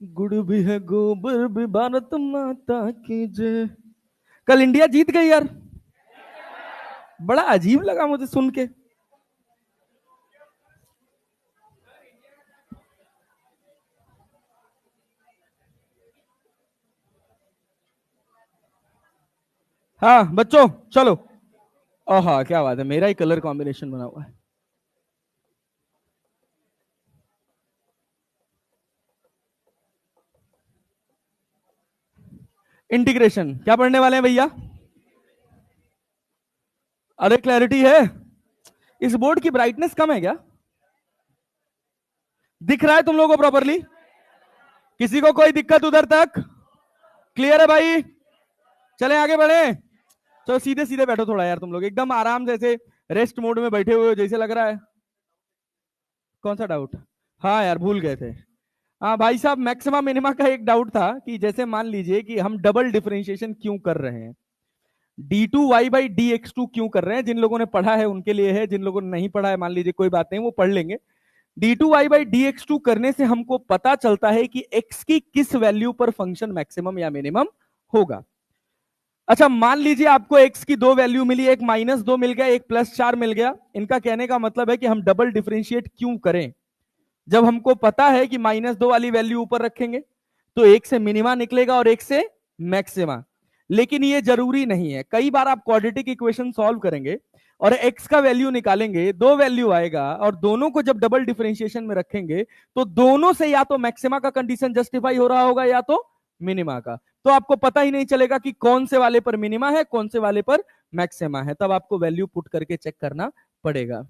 गुड़ भी है गोबर भी भारत माता की जय। कल इंडिया जीत गई यार, बड़ा अजीब लगा मुझे सुन के। हाँ बच्चों चलो। हाँ क्या बात है, मेरा ही कलर कॉम्बिनेशन बना हुआ है। इंटीग्रेशन क्या पढ़ने वाले हैं भैया? अरे क्लैरिटी है? इस बोर्ड की ब्राइटनेस कम है क्या? दिख रहा है तुम लोगों को प्रॉपरली? किसी को कोई दिक्कत उधर तक? क्लियर है भाई? चले आगे बढ़े। चलो सीधे सीधे बैठो थोड़ा यार, तुम लोग एकदम आराम से ऐसे रेस्ट मोड में बैठे हुए हो जैसे लग रहा है। कौन सा डाउट? हाँ यार भूल गए थे। हाँ भाई साहब, मैक्सिमा मिनिमा का एक डाउट था कि जैसे मान लीजिए कि हम डबल डिफरेंशिएशन क्यों कर रहे हैं, d2y/dx2 क्यों कर रहे हैं। जिन लोगों ने पढ़ा है उनके लिए है, जिन लोगों ने नहीं पढ़ा है मान लीजिए कोई बात नहीं, वो पढ़ लेंगे। d2y/dx2 करने से हमको पता चलता है कि x की किस वैल्यू पर फंक्शन मैक्सिमम या मिनिमम होगा। अच्छा मान लीजिए आपको x की दो वैल्यू मिली, एक -2 मिल गया, एक +4 मिल गया। इनका कहने का मतलब है कि हम डबल डिफरेंशिएट क्यों करें। जब हमको पता है कि -2 वाली वैल्यू ऊपर रखेंगे तो एक से मिनिमा निकलेगा और एक से मैक्सिमा। लेकिन ये जरूरी नहीं है, कई बार आप क्वाड्रेटिक इक्वेशन सॉल्व करेंगे और x का वैल्यू निकालेंगे, दो वैल्यू आएगा और दोनों को जब डबल डिफरेंशिएशन में रखेंगे तो दोनों से या तो मैक्सिमा का कंडीशन जस्टिफाई हो रहा होगा या तो मिनिमा का। तो आपको पता ही नहीं चलेगा कि कौन से वाले पर मिनिमा है कौन से वाले पर मैक्सिमा है, तब आपको वैल्यू पुट करके चेक करना पड़ेगा।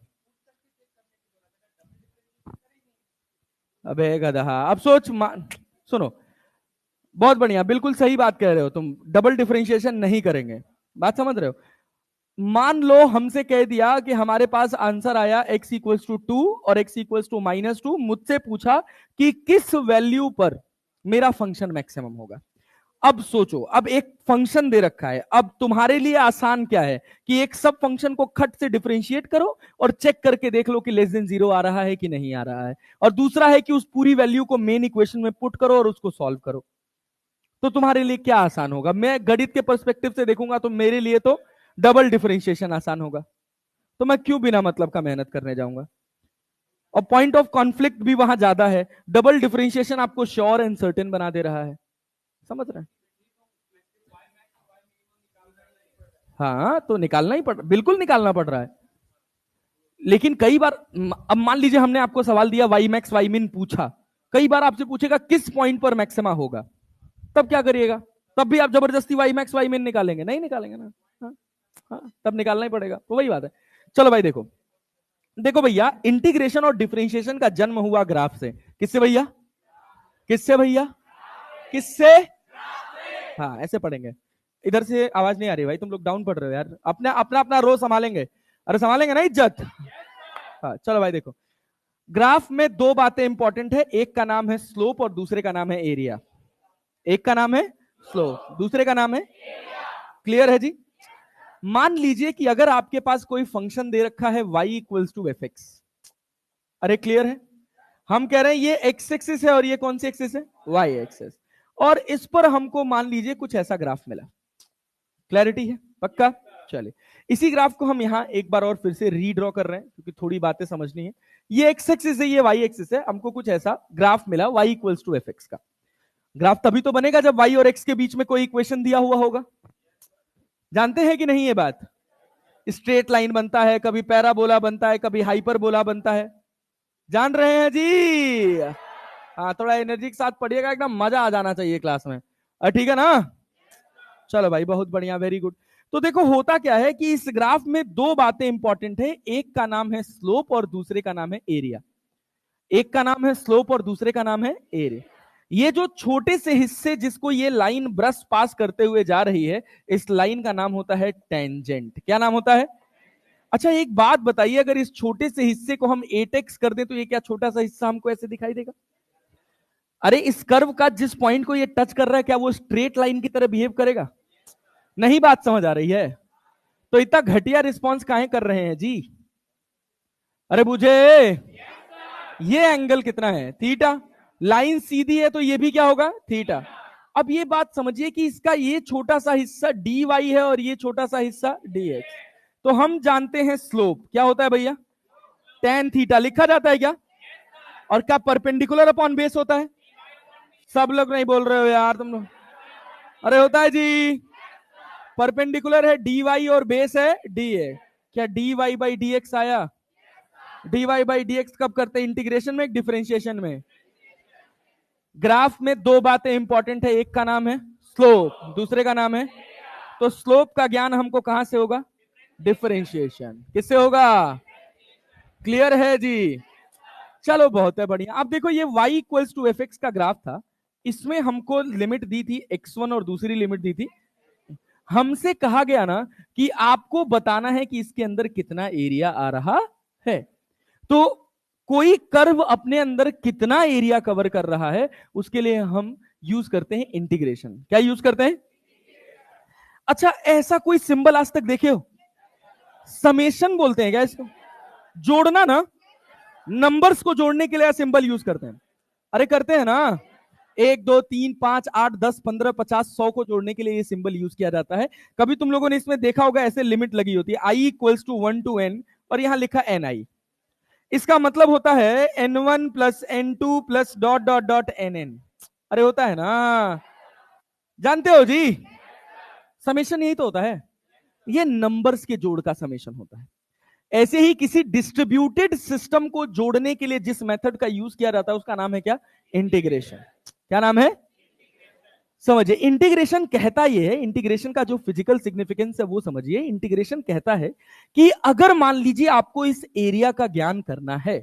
अबे गधा, अब सुनो, बहुत बढ़िया, बिल्कुल सही बात कह रहे हो तुम, डबल डिफरेंशिएशन नहीं करेंगे। बात समझ रहे हो? मान लो हमसे कह दिया कि हमारे पास आंसर आया x=2 और x=-2, मुझसे पूछा कि किस वैल्यू पर मेरा फंक्शन मैक्सिमम होगा। अब सोचो, अब एक फंक्शन दे रखा है, अब तुम्हारे लिए आसान क्या है कि एक सब फंक्शन को खट से डिफरेंशिएट करो और चेक करके देख लो कि <0 आ रहा है कि नहीं आ रहा है, और दूसरा है कि उस पूरी वैल्यू को मेन इक्वेशन में पुट करो और उसको सॉल्व करो। तो तुम्हारे लिए क्या आसान होगा? मैं गणित के पर्सपेक्टिव से देखूंगा तो मेरे लिए तो डबल डिफरेंशिएशन आसान होगा, तो मैं क्यों बिना मतलब का मेहनत करने जाऊंगा। और पॉइंट ऑफ कॉन्फ्लिक्ट भी वहां ज्यादा है, डबल डिफरेंशिएशन आपको श्योर एंड सर्टेन बना दे रहा है। समझ रहे हैं? हाँ तो निकालना ही बिल्कुल निकालना पड़ रहा है। लेकिन कई बार, अब मान लीजिए हमने आपको सवाल दिया वाई मैक्स वाई मिन पूछा, कई बार आपसे पूछेगा किस पॉइंट पर मैक्सिमा होगा, तब क्या करिएगा? तब भी आप जबरदस्ती वाई मैक्स वाई मिन निकालेंगे? नहीं निकालेंगे ना। हाँ, हाँ, तब निकालना ही पड़ेगा, तो वही बात है। चलो भाई देखो, देखो भैया, इंटीग्रेशन और डिफरेंशिएशन का जन्म हुआ ग्राफ से। किससे भैया? किससे भैया? किससे? हाँ ऐसे पढ़ेंगे। इधर से आवाज नहीं आ रही भाई, तुम लोग डाउन पढ़ रहे हो यार, अपना अपना अपना रो संभालेंगे। अरे संभालेंगे ना इज्जत। हाँ चलो भाई देखो, ग्राफ में दो बातें इंपॉर्टेंट है, एक का नाम है स्लोप और दूसरे का नाम है एरिया। एक का नाम है स्लोप, दूसरे का नाम है। क्लियर है जी? मान लीजिए कि अगर आपके पास कोई फंक्शन दे रखा है y=f(x), अरे क्लियर है? हम कह रहे हैं ये एक्स एक्सिस है और ये कौन सी एक्सिस है? Y axis. और इस पर हमको मान लीजिए कुछ ऐसा ग्राफ मिला। क्लैरिटी है? पक्का? चलिए, इसी ग्राफ को हम यहां एक बार और फिर से रीड्रॉ कर रहे हैं क्योंकि थोड़ी बातें समझनी है। ये एक्स एक्सिस है, ये वाई एक्सिस है, हमको कुछ ऐसा ग्राफ मिला y=f(x) का। ग्राफ तभी तो बनेगा जब y और x के बीच में कोई इक्वेशन दिया हुआ होगा। जानते हैं कि नहीं ये बात? स्ट्रेट लाइन बनता है, कभी पैराबोला बनता है, कभी हाइपरबोला बनता है। जान रहे हैं जी? हाँ थोड़ा एनर्जी के साथ पढ़िएगा, एकदम मजा आ जाना चाहिए क्लास में। ठीक है ना? चलो भाई बहुत बढ़िया, वेरी गुड। तो देखो होता क्या है कि इस ग्राफ में दो बातें इंपॉर्टेंट है, एक का नाम है स्लोप और दूसरे का नाम है एरिया। एक का नाम है स्लोप और दूसरे का नाम है एरिया। ये जो छोटे से हिस्से जिसको ये लाइन ब्रश पास करते हुए जा रही है, इस लाइन का नाम होता है टेंजेंट। क्या नाम होता है? अच्छा एक बात बताइए, अगर इस छोटे से हिस्से को हम एटेक्स कर दें तो ये क्या छोटा सा हिस्सा हमको ऐसे दिखाई देगा? अरे इस कर्व का जिस पॉइंट को ये टच कर रहा है, क्या वो स्ट्रेट लाइन की तरह बिहेव करेगा? नहीं बात समझ आ रही है? तो इतना घटिया रिस्पॉन्स काहे कर रहे हैं जी? अरे बुझे, ये एंगल कितना है? थीटा। लाइन सीधी है तो ये भी क्या होगा, थीटा। अब ये बात समझिए कि इसका ये छोटा सा हिस्सा dy है और ये छोटा सा हिस्सा dx। तो हम जानते हैं स्लोप क्या होता है भैया, tan थीटा लिखा जाता है क्या, और क्या परपेंडिकुलर अपॉन बेस होता है। सब लोग नहीं बोल रहे हो यार तुम लोग, अरे होता है जी, परपेंडिकुलर है dy और बेस है dx। क्या dy बाई dx आया, dy बाई dx कब करते हैं, इंटीग्रेशन में, डिफरेंशिएशन में। ग्राफ में दो बातें इंपॉर्टेंट है, एक का नाम है स्लोप, दूसरे का नाम है, तो स्लोप का ज्ञान हमको कहां से होगा, डिफरेंशिएशन। किससे होगा, क्लियर है जी। चलो बहुत है बढ़िया। अब देखो ये y equals to F X का ग्राफ था, इसमें हमको लिमिट दी थी x1 और दूसरी लिमिट दी थी, हमसे कहा गया ना कि आपको बताना है कि इसके अंदर कितना एरिया आ रहा है। तो कोई कर्व अपने अंदर कितना एरिया कवर कर रहा है उसके लिए हम यूज करते हैं इंटीग्रेशन। क्या यूज करते हैं, अच्छा ऐसा कोई सिंबल आज तक देखे हो, समेशन बोलते हैं क्या इसको, जोड़ना ना, नंबर्स को जोड़ने के लिए सिंबल यूज करते हैं, अरे करते हैं ना, 1 2 3 5 8 10 15 50 100 को जोड़ने के लिए ये सिंबल यूज किया जाता है। कभी तुम लोगों ने इसमें देखा होगा ऐसे लिमिट लगी होती है i equals to 1 to n और यहां लिखा ni, इसका मतलब होता है n1 plus n2 plus dot dot dot nn। अरे होता है ना, जानते हो जी, समेशन यही तो होता है, ये नंबर्स के जोड़ का समेशन होता है। ऐसे ही किसी डिस्ट्रीब्यूटेड सिस्टम को जोड़ने के लिए जिस मेथड का यूज किया जाता है उसका नाम है क्या, इंटीग्रेशन। क्या नाम है, समझिए इंटीग्रेशन कहता यह है, इंटीग्रेशन का जो फिजिकल सिग्निफिकेंस है वो समझिए। इंटीग्रेशन कहता है कि अगर मान लीजिए आपको इस एरिया का ज्ञान करना है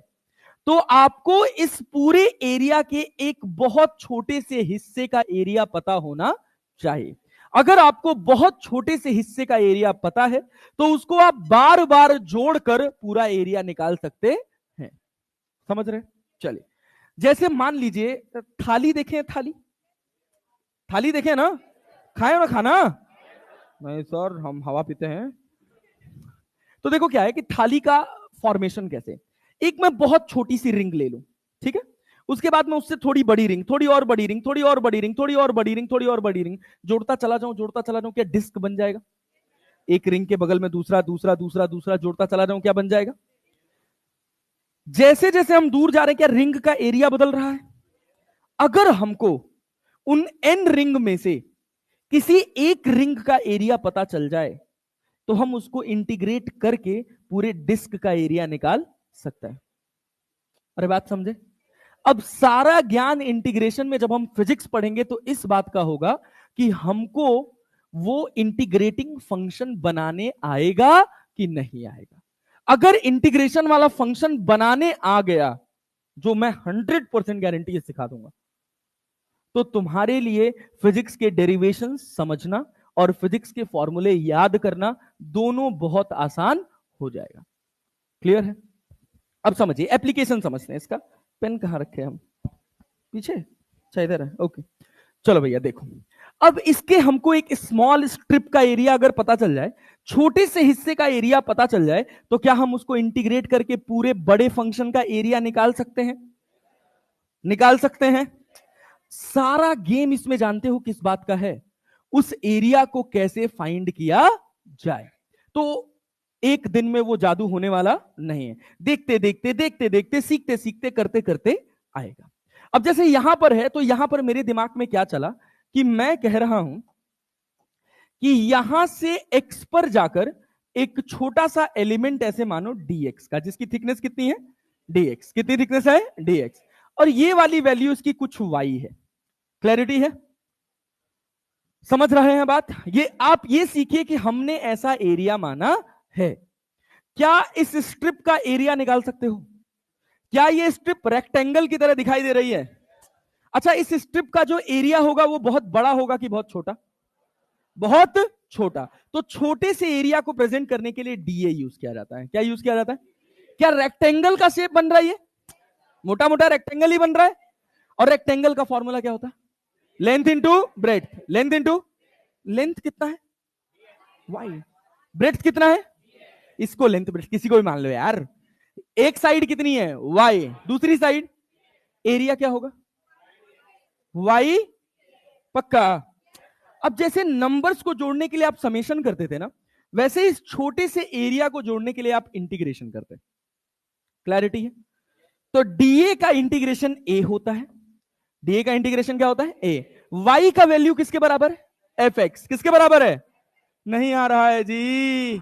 तो आपको इस पूरे एरिया के एक बहुत छोटे से हिस्से का एरिया पता होना चाहिए। अगर आपको बहुत छोटे से हिस्से का एरिया पता है तो उसको आप बार बार जोड़कर पूरा एरिया निकाल सकते हैं। समझ रहे, चलिए जैसे मान लीजिए थाली देखें, थाली, थाली देखें ना, खाए ना खाना, नहीं सर हम हवा पीते हैं। तो देखो क्या है कि थाली का फॉर्मेशन कैसे, एक मैं बहुत छोटी सी रिंग ले लूं, ठीक है, उसके बाद मैं उससे थोड़ी बड़ी रिंग, थोड़ी और बड़ी रिंग, थोड़ी और बड़ी रिंग, थोड़ी और बड़ी रिंग, थोड़ी और बड़ी रिंग, जोड़ता चला जाऊं, जोड़ता चला जाऊं, क्या डिस्क बन जाएगा। एक रिंग के बगल में दूसरा, दूसरा, दूसरा, दूसरा, जोड़ता चला जाऊं, क्या बन जाएगा। जैसे जैसे हम दूर जा रहे हैं क्या रिंग का एरिया बदल रहा है। अगर हमको उन एन रिंग में से किसी एक रिंग का एरिया पता चल जाए तो हम उसको इंटीग्रेट करके पूरे डिस्क का एरिया निकाल सकता है। अरे बात समझे, अब सारा ज्ञान इंटीग्रेशन में जब हम फिजिक्स पढ़ेंगे तो इस बात का होगा कि हमको वो इंटीग्रेटिंग फंक्शन बनाने आएगा कि नहीं आएगा। अगर इंटीग्रेशन वाला फंक्शन बनाने आ गया, जो मैं 100% गारंटी सिखा दूंगा, तो तुम्हारे लिए फिजिक्स के डेरिवेशन समझना और फिजिक्स के फॉर्मूले याद करना दोनों बहुत आसान हो जाएगा। क्लियर है, अब समझिए एप्लीकेशन समझते हैं इसका। पेन कहां रखे हम, पीछे, अच्छा इधर है, ओके। चलो भैया देखो, अब इसके हमको एक स्मॉल स्ट्रिप का एरिया अगर पता चल जाए, छोटे से हिस्से का एरिया पता चल जाए, तो क्या हम उसको इंटीग्रेट करके पूरे बड़े फंक्शन का एरिया निकाल सकते हैं, निकाल सकते हैं। सारा गेम इसमें जानते हो किस बात का है, उस एरिया को कैसे फाइंड किया जाए। तो एक दिन में वो जादू होने वाला नहीं है, देखते देखते देखते देखते सीखते सीखते करते करते आएगा। अब जैसे यहां पर है तो यहां पर मेरे दिमाग में क्या चला कि मैं कह रहा हूं कि यहां से एक्स पर जाकर एक छोटा सा एलिमेंट ऐसे मानो dx का, जिसकी थिकनेस कितनी है, dx, कितनी थिकनेस है dx, और ये वाली वैल्यू इसकी कुछ y है। क्लैरिटी है, समझ रहे हैं बात। ये आप ये सीखिए कि हमने ऐसा एरिया माना है। क्या इस स्ट्रिप का एरिया निकाल सकते हो, क्या ये स्ट्रिप रेक्टेंगल की तरह दिखाई दे रही है। अच्छा इस स्ट्रिप का जो एरिया होगा वो बहुत बड़ा होगा कि बहुत छोटा, बहुत छोटा। तो छोटे से एरिया को प्रेजेंट करने के लिए डीए यूज किया जाता है। क्या यूज किया जाता है, क्या रेक्टेंगल का शेप बन रहा है, ये मोटा मोटा रेक्टेंगल ही बन रहा है, और रेक्टेंगल का फॉर्मूला क्या होता है, length into breadth, length into, length कितना है वाई, ब्रेड्थ कितना है, इसको लेंथ ब्रेड्थ किसी को भी मान लो यार। एक साइड कितनी है वाई, दूसरी साइड एरिया क्या होगा, y, पक्का। अब जैसे नंबर्स को जोड़ने के लिए आप समेशन करते थे ना, वैसे इस छोटे से एरिया को जोड़ने के लिए आप इंटीग्रेशन करते। क्लैरिटी है? तो डीए का इंटीग्रेशन ए होता है। डीए का इंटीग्रेशन क्या होता है? ए। वाई का वैल्यू किसके बराबर है? F X. किसके बराबर है? नहीं आ रहा है जी।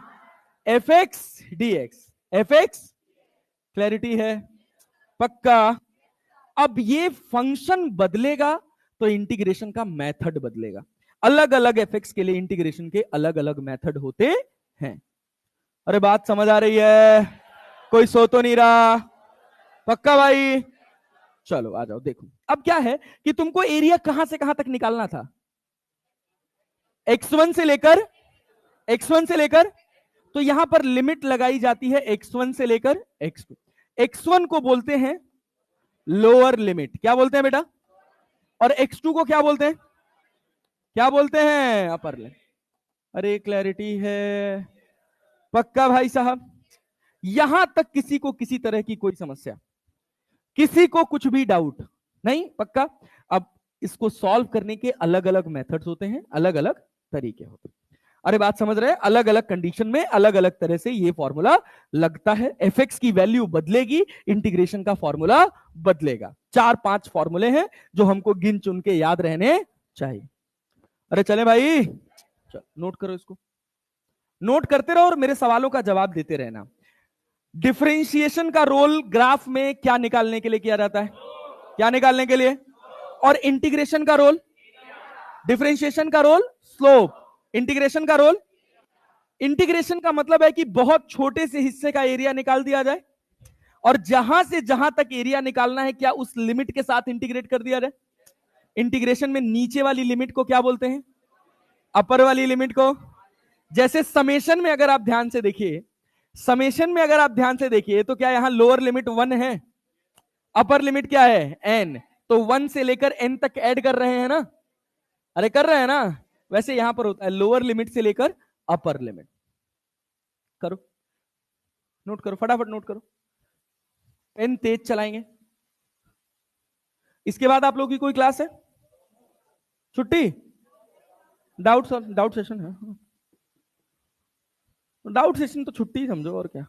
F X D X. F X. Clarity है? पक्का। अब ये फंक्शन बदलेगा तो इंटीग्रेशन का मेथड बदलेगा। अलग अलग एफएक्स के लिए इंटीग्रेशन के अलग अलग मेथड होते हैं। अरे बात समझ आ रही है? कोई सो तो नहीं रहा? पक्का भाई? चलो आ जाओ, देखो अब क्या है कि तुमको एरिया कहां से कहां तक निकालना था? x1 से लेकर, x1 से लेकर, तो यहां पर लिमिट लगाई जाती है x1 से लेकर x2। x1 को बोलते हैं लोअर लिमिट। क्या बोलते हैं बेटा? और x2 को क्या बोलते हैं? क्या बोलते हैं? Upper limit. अरे क्लैरिटी है? पक्का भाई साहब? यहां तक किसी को किसी तरह की कोई समस्या, किसी को कुछ भी डाउट नहीं? पक्का। अब इसको सॉल्व करने के अलग अलग मेथड्स होते हैं, अलग अलग तरीके होते हैं। अरे बात समझ रहे हैं? अलग अलग कंडीशन में अलग अलग तरह से ये फॉर्मूला लगता है। एफएक्स की वैल्यू बदलेगी, इंटीग्रेशन का फॉर्मूला बदलेगा। 4-5 फॉर्मूले हैं जो हमको गिन चुन के याद रहने चाहिए। अरे चले भाई, नोट करो, इसको नोट करते रहो और मेरे सवालों का जवाब देते रहना। डिफरेंशिएशन का रोल ग्राफ में क्या निकालने के लिए किया जाता है? क्या निकालने के लिए? और इंटीग्रेशन का रोल? डिफरेंशिएशन का रोल स्लोप, इंटीग्रेशन का रोल। इंटीग्रेशन का मतलब है कि बहुत छोटे से हिस्से का एरिया निकाल दिया जाए और जहां से जहां तक एरिया निकालना है क्या उस लिमिट के साथ इंटीग्रेट कर दिया जाए। इंटीग्रेशन में नीचे वाली लिमिट को क्या बोलते हैं? अपर वाली लिमिट को। जैसे समेशन में अगर आप ध्यान से देखिए, समेशन में अगर आप ध्यान से देखिए तो क्या यहां लोअर लिमिट 1 है, अपर लिमिट क्या है? n। तो 1 से लेकर n तक ऐड कर रहे हैं ना? अरे कर रहे हैं ना? वैसे यहां पर होता है लोअर लिमिट से लेकर अपर लिमिट। करो, नोट करो, फटाफट नोट करो। पेन तेज चलाएंगे। इसके बाद आप लोगों की कोई क्लास है? छुट्टी? डाउट सेशन है? डाउट सेशन तो छुट्टी समझो, और क्या।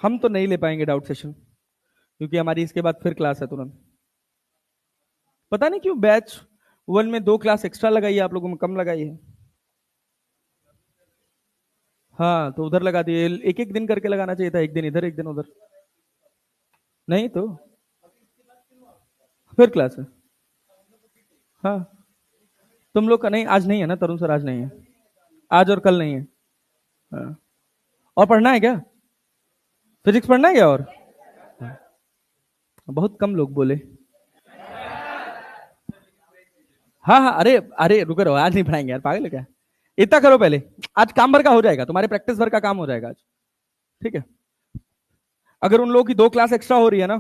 हम तो नहीं ले पाएंगे डाउट सेशन, क्योंकि हमारी इसके बाद फिर क्लास है तुरंत। पता नहीं क्यों बैच 1 में 2 क्लास एक्स्ट्रा लगाई है, आप लोगों में कम लगाई है। हाँ तो उधर लगा दिए, एक एक दिन करके लगाना चाहिए था, एक दिन इधर एक दिन उधर। नहीं तो फिर क्लास है। हाँ तुम लोग का नहीं, आज नहीं है ना तरुण सर? आज नहीं है, आज और कल नहीं है। हाँ। और पढ़ना है क्या? फिजिक्स पढ़ना है क्या? और हाँ। बहुत कम लोग बोले। हाँ हाँ, अरे अरे रुको रहो, आज नहीं पढ़ाएंगे यार, पागल है क्या? इतना करो पहले, आज काम भर का हो जाएगा, तुम्हारे प्रैक्टिस भर का काम हो जाएगा आज, ठीक है? अगर उन लोगों की 2 क्लास एक्स्ट्रा हो रही है ना,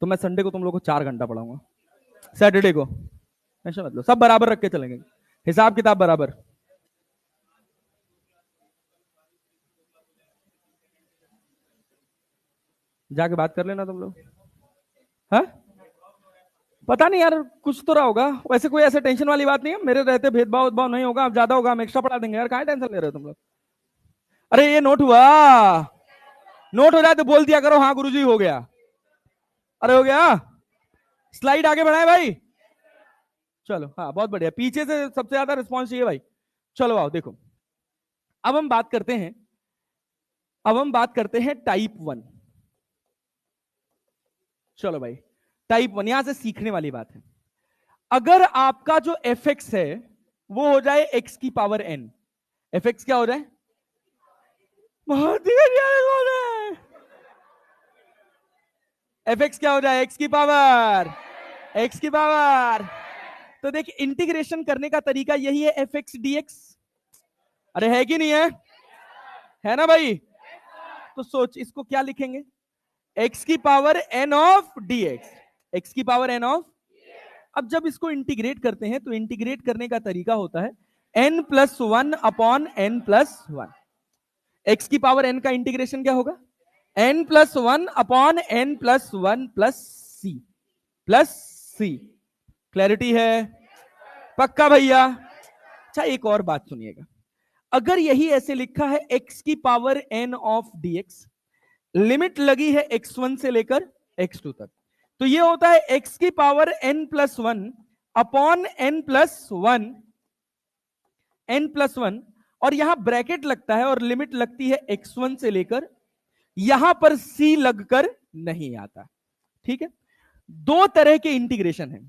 तो मैं संडे को तुम लोगों को 4 घंटा पढ़ाऊंगा, सैटरडे को। ऐसा मतलब सब बराबर रख के चलेंगे, हिसाब किताब बराबर। जाके बात कर लेना तुम लोग। हाँ पता नहीं यार, कुछ तो रहा होगा। वैसे कोई ऐसे टेंशन वाली बात नहीं है, मेरे रहते भेदभाव उद्भाव नहीं होगा। अब ज्यादा होगा हम एक्स्ट्रा पढ़ा देंगे यार, कहाँ टेंशन ले रहे हो तुम लोग? अरे ये नोट हुआ, नोट हो जाए तो बोल दिया करो हाँ गुरुजी हो गया। अरे हो गया? स्लाइड आगे बढ़ाए भाई। चलो हाँ बहुत बढ़िया, पीछे से सबसे ज्यादा रिस्पॉन्स चाहिए भाई। चलो आओ देखो, अब हम बात करते हैं, अब हम बात करते हैं टाइप 1। चलो भाई टाइप 1, यहां से सीखने वाली बात है। अगर आपका जो एफ एक्स है वो हो जाए एक्स की पावर एन, एफ एक्स क्या हो जाए? बहुत ही एफ एक्स क्या हो जाए? एक्स की पावर, एक्स की पावर। तो देख इंटीग्रेशन करने का तरीका यही है, एफ एक्स डी एक्स। अरे है कि नहीं है? है ना भाई? तो सोच इसको क्या लिखेंगे? एक्स की power N of D X, X की पावर एन ऑफ। अब जब इसको इंटीग्रेट करते हैं तो इंटीग्रेट करने का तरीका होता है n+1 अपॉन n+1। एक्स की पावर n का इंटीग्रेशन क्या होगा? N plus one upon N plus one plus C. Clarity है? पक्का भैया? अच्छा एक और बात सुनिएगा, अगर यही ऐसे लिखा है x की power n of dx, limit लगी है x1 से लेकर x2 तक, तो ये होता है x की power n plus one upon n plus one, और यहां ब्रैकेट लगता है और लिमिट लगती है x1 से लेकर, यहां पर c लगकर नहीं आता। ठीक है, दो तरह के इंटीग्रेशन है,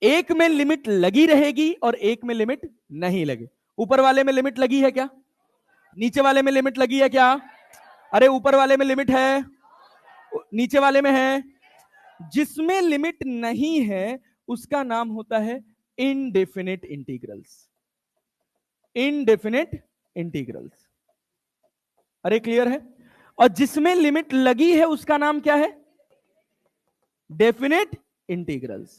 एक में लिमिट लगी रहेगी और एक में लिमिट नहीं लगे। ऊपर वाले में लिमिट लगी है क्या? नीचे वाले में लिमिट लगी है क्या? अरे ऊपर वाले में लिमिट है, नीचे वाले में है। जिसमें लिमिट नहीं है उसका नाम होता है इनडेफिनिट इंटीग्रल्स। इनडेफिनिट इंटीग्रल्स, अरे क्लियर है? और जिसमें लिमिट लगी है उसका नाम क्या है? Definite integrals.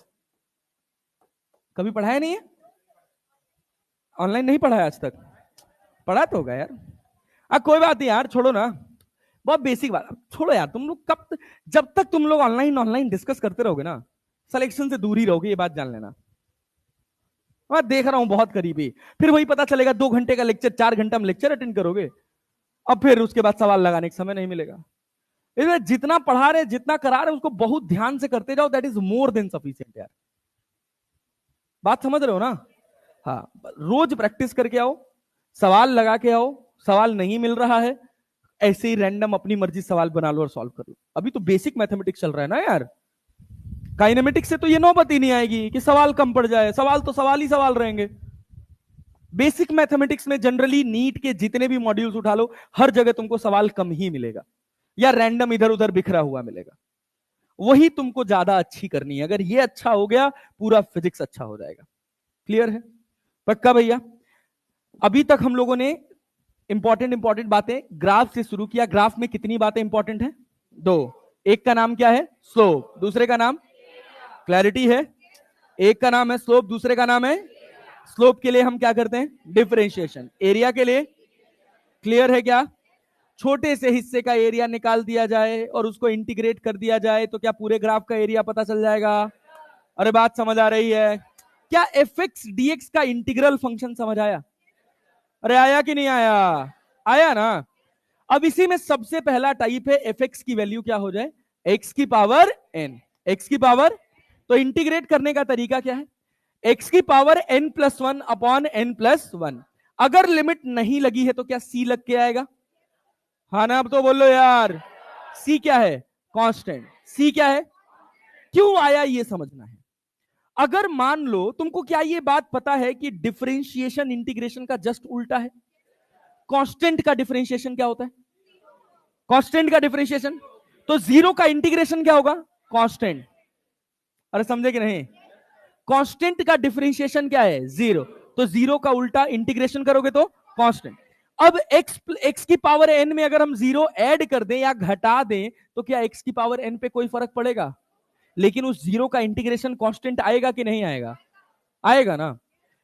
कभी पढ़ाया नहीं है? ऑनलाइन नहीं पढ़ाया आज तक? पढ़ा तो होगा यार। कोई बात नहीं यार, छोड़ो ना, बहुत बेसिक बात, छोड़ो यार। तुम लोग जब तक तुम लोग ऑनलाइन डिस्कस करते रहोगे ना, सिलेक्शन से दूर ही रहोगे, ये बात जान लेना। मैं देख रहा हूं बहुत करीबी, फिर वही पता चलेगा 2 घंटे का लेक्चर 4 घंटा में लेक्चर अटेंड करोगे, अब फिर उसके बाद सवाल लगाने का समय नहीं मिलेगा। इसलिए जितना पढ़ा रहे जितना करा रहे उसको बहुत ध्यान से करते जाओ, that is more than sufficient यार। बात समझ रहे हो ना? हाँ, रोज प्रैक्टिस करके आओ, सवाल लगा के आओ, सवाल नहीं मिल रहा है ऐसे ही रैंडम अपनी मर्जी सवाल बना लो और सॉल्व कर लो। अभी तो बेसिक मैथमेटिक्स चल रहा है ना यार, काइनेमेटिक्स से तो ये नौबत ही नहीं आएगी कि सवाल कम पड़ जाए, सवाल तो सवाल ही सवाल रहेंगे। बेसिक मैथमेटिक्स में जनरली नीट के जितने भी मॉड्यूल्स उठा लो, हर जगह तुमको सवाल कम ही मिलेगा या रैंडम इधर उधर बिखरा हुआ मिलेगा। वही तुमको ज्यादा अच्छी करनी है, अगर ये अच्छा हो गया पूरा फिजिक्स अच्छा हो जाएगा। क्लियर है? पक्का भैया? अभी तक हम लोगों ने इंपॉर्टेंट बातें ग्राफ से शुरू किया। ग्राफ में कितनी बातें इंपॉर्टेंट है? 2। एक का नाम क्या है? स्लोप। दूसरे का नाम? क्लैरिटी है? एक का नाम है स्लोप, दूसरे का नाम है? स्लोप के लिए हम क्या करते हैं? डिफरेंशिएशन। एरिया के लिए? क्लियर है क्या? छोटे से हिस्से का एरिया निकाल दिया जाए और उसको इंटीग्रेट कर दिया जाए तो क्या पूरे ग्राफ का एरिया पता चल जाएगा? अरे बात समझ आ रही है? क्या fx dx का इंटीग्रल फंक्शन समझ आया? अरे आया कि नहीं आया? आया ना? अब इसी में सबसे पहला टाइप है fx की वैल्यू क्या हो जाए? x की पावर n। x की पावर, तो इंटीग्रेट करने का तरीका क्या है? x की power n plus one upon n plus one. अगर लिमिट नहीं लगी है तो क्या c लग के आएगा? हाँ ना? अब तो बोलो यार। c क्या है? कांस्टेंट। c क्या है? क्यों आया ये समझना है। अगर मान लो तुमको, क्या ये बात पता है कि डिफरेंशिएशन इंटीग्रेशन का जस्ट उल्टा है? कांस्टेंट का डिफरेंशिएशन क्या होता है? कांस्टेंट का डिफरेंशिएशन, तो जीरो का इंटीग्रेशन क्या होगा? कांस्टेंट। अरे समझे कि नहीं? कांस्टेंट का डिफरेंशिएशन क्या है? जीरो, तो जीरो का उल्टा इंटीग्रेशन करोगे तो कांस्टेंट। अब x की पावर n में अगर हम जीरो ऐड कर दें या घटा दें तो क्या x की पावर n पे कोई फर्क पड़ेगा? लेकिन उस जीरो का इंटीग्रेशन कांस्टेंट आएगा कि नहीं आएगा? आएगा ना?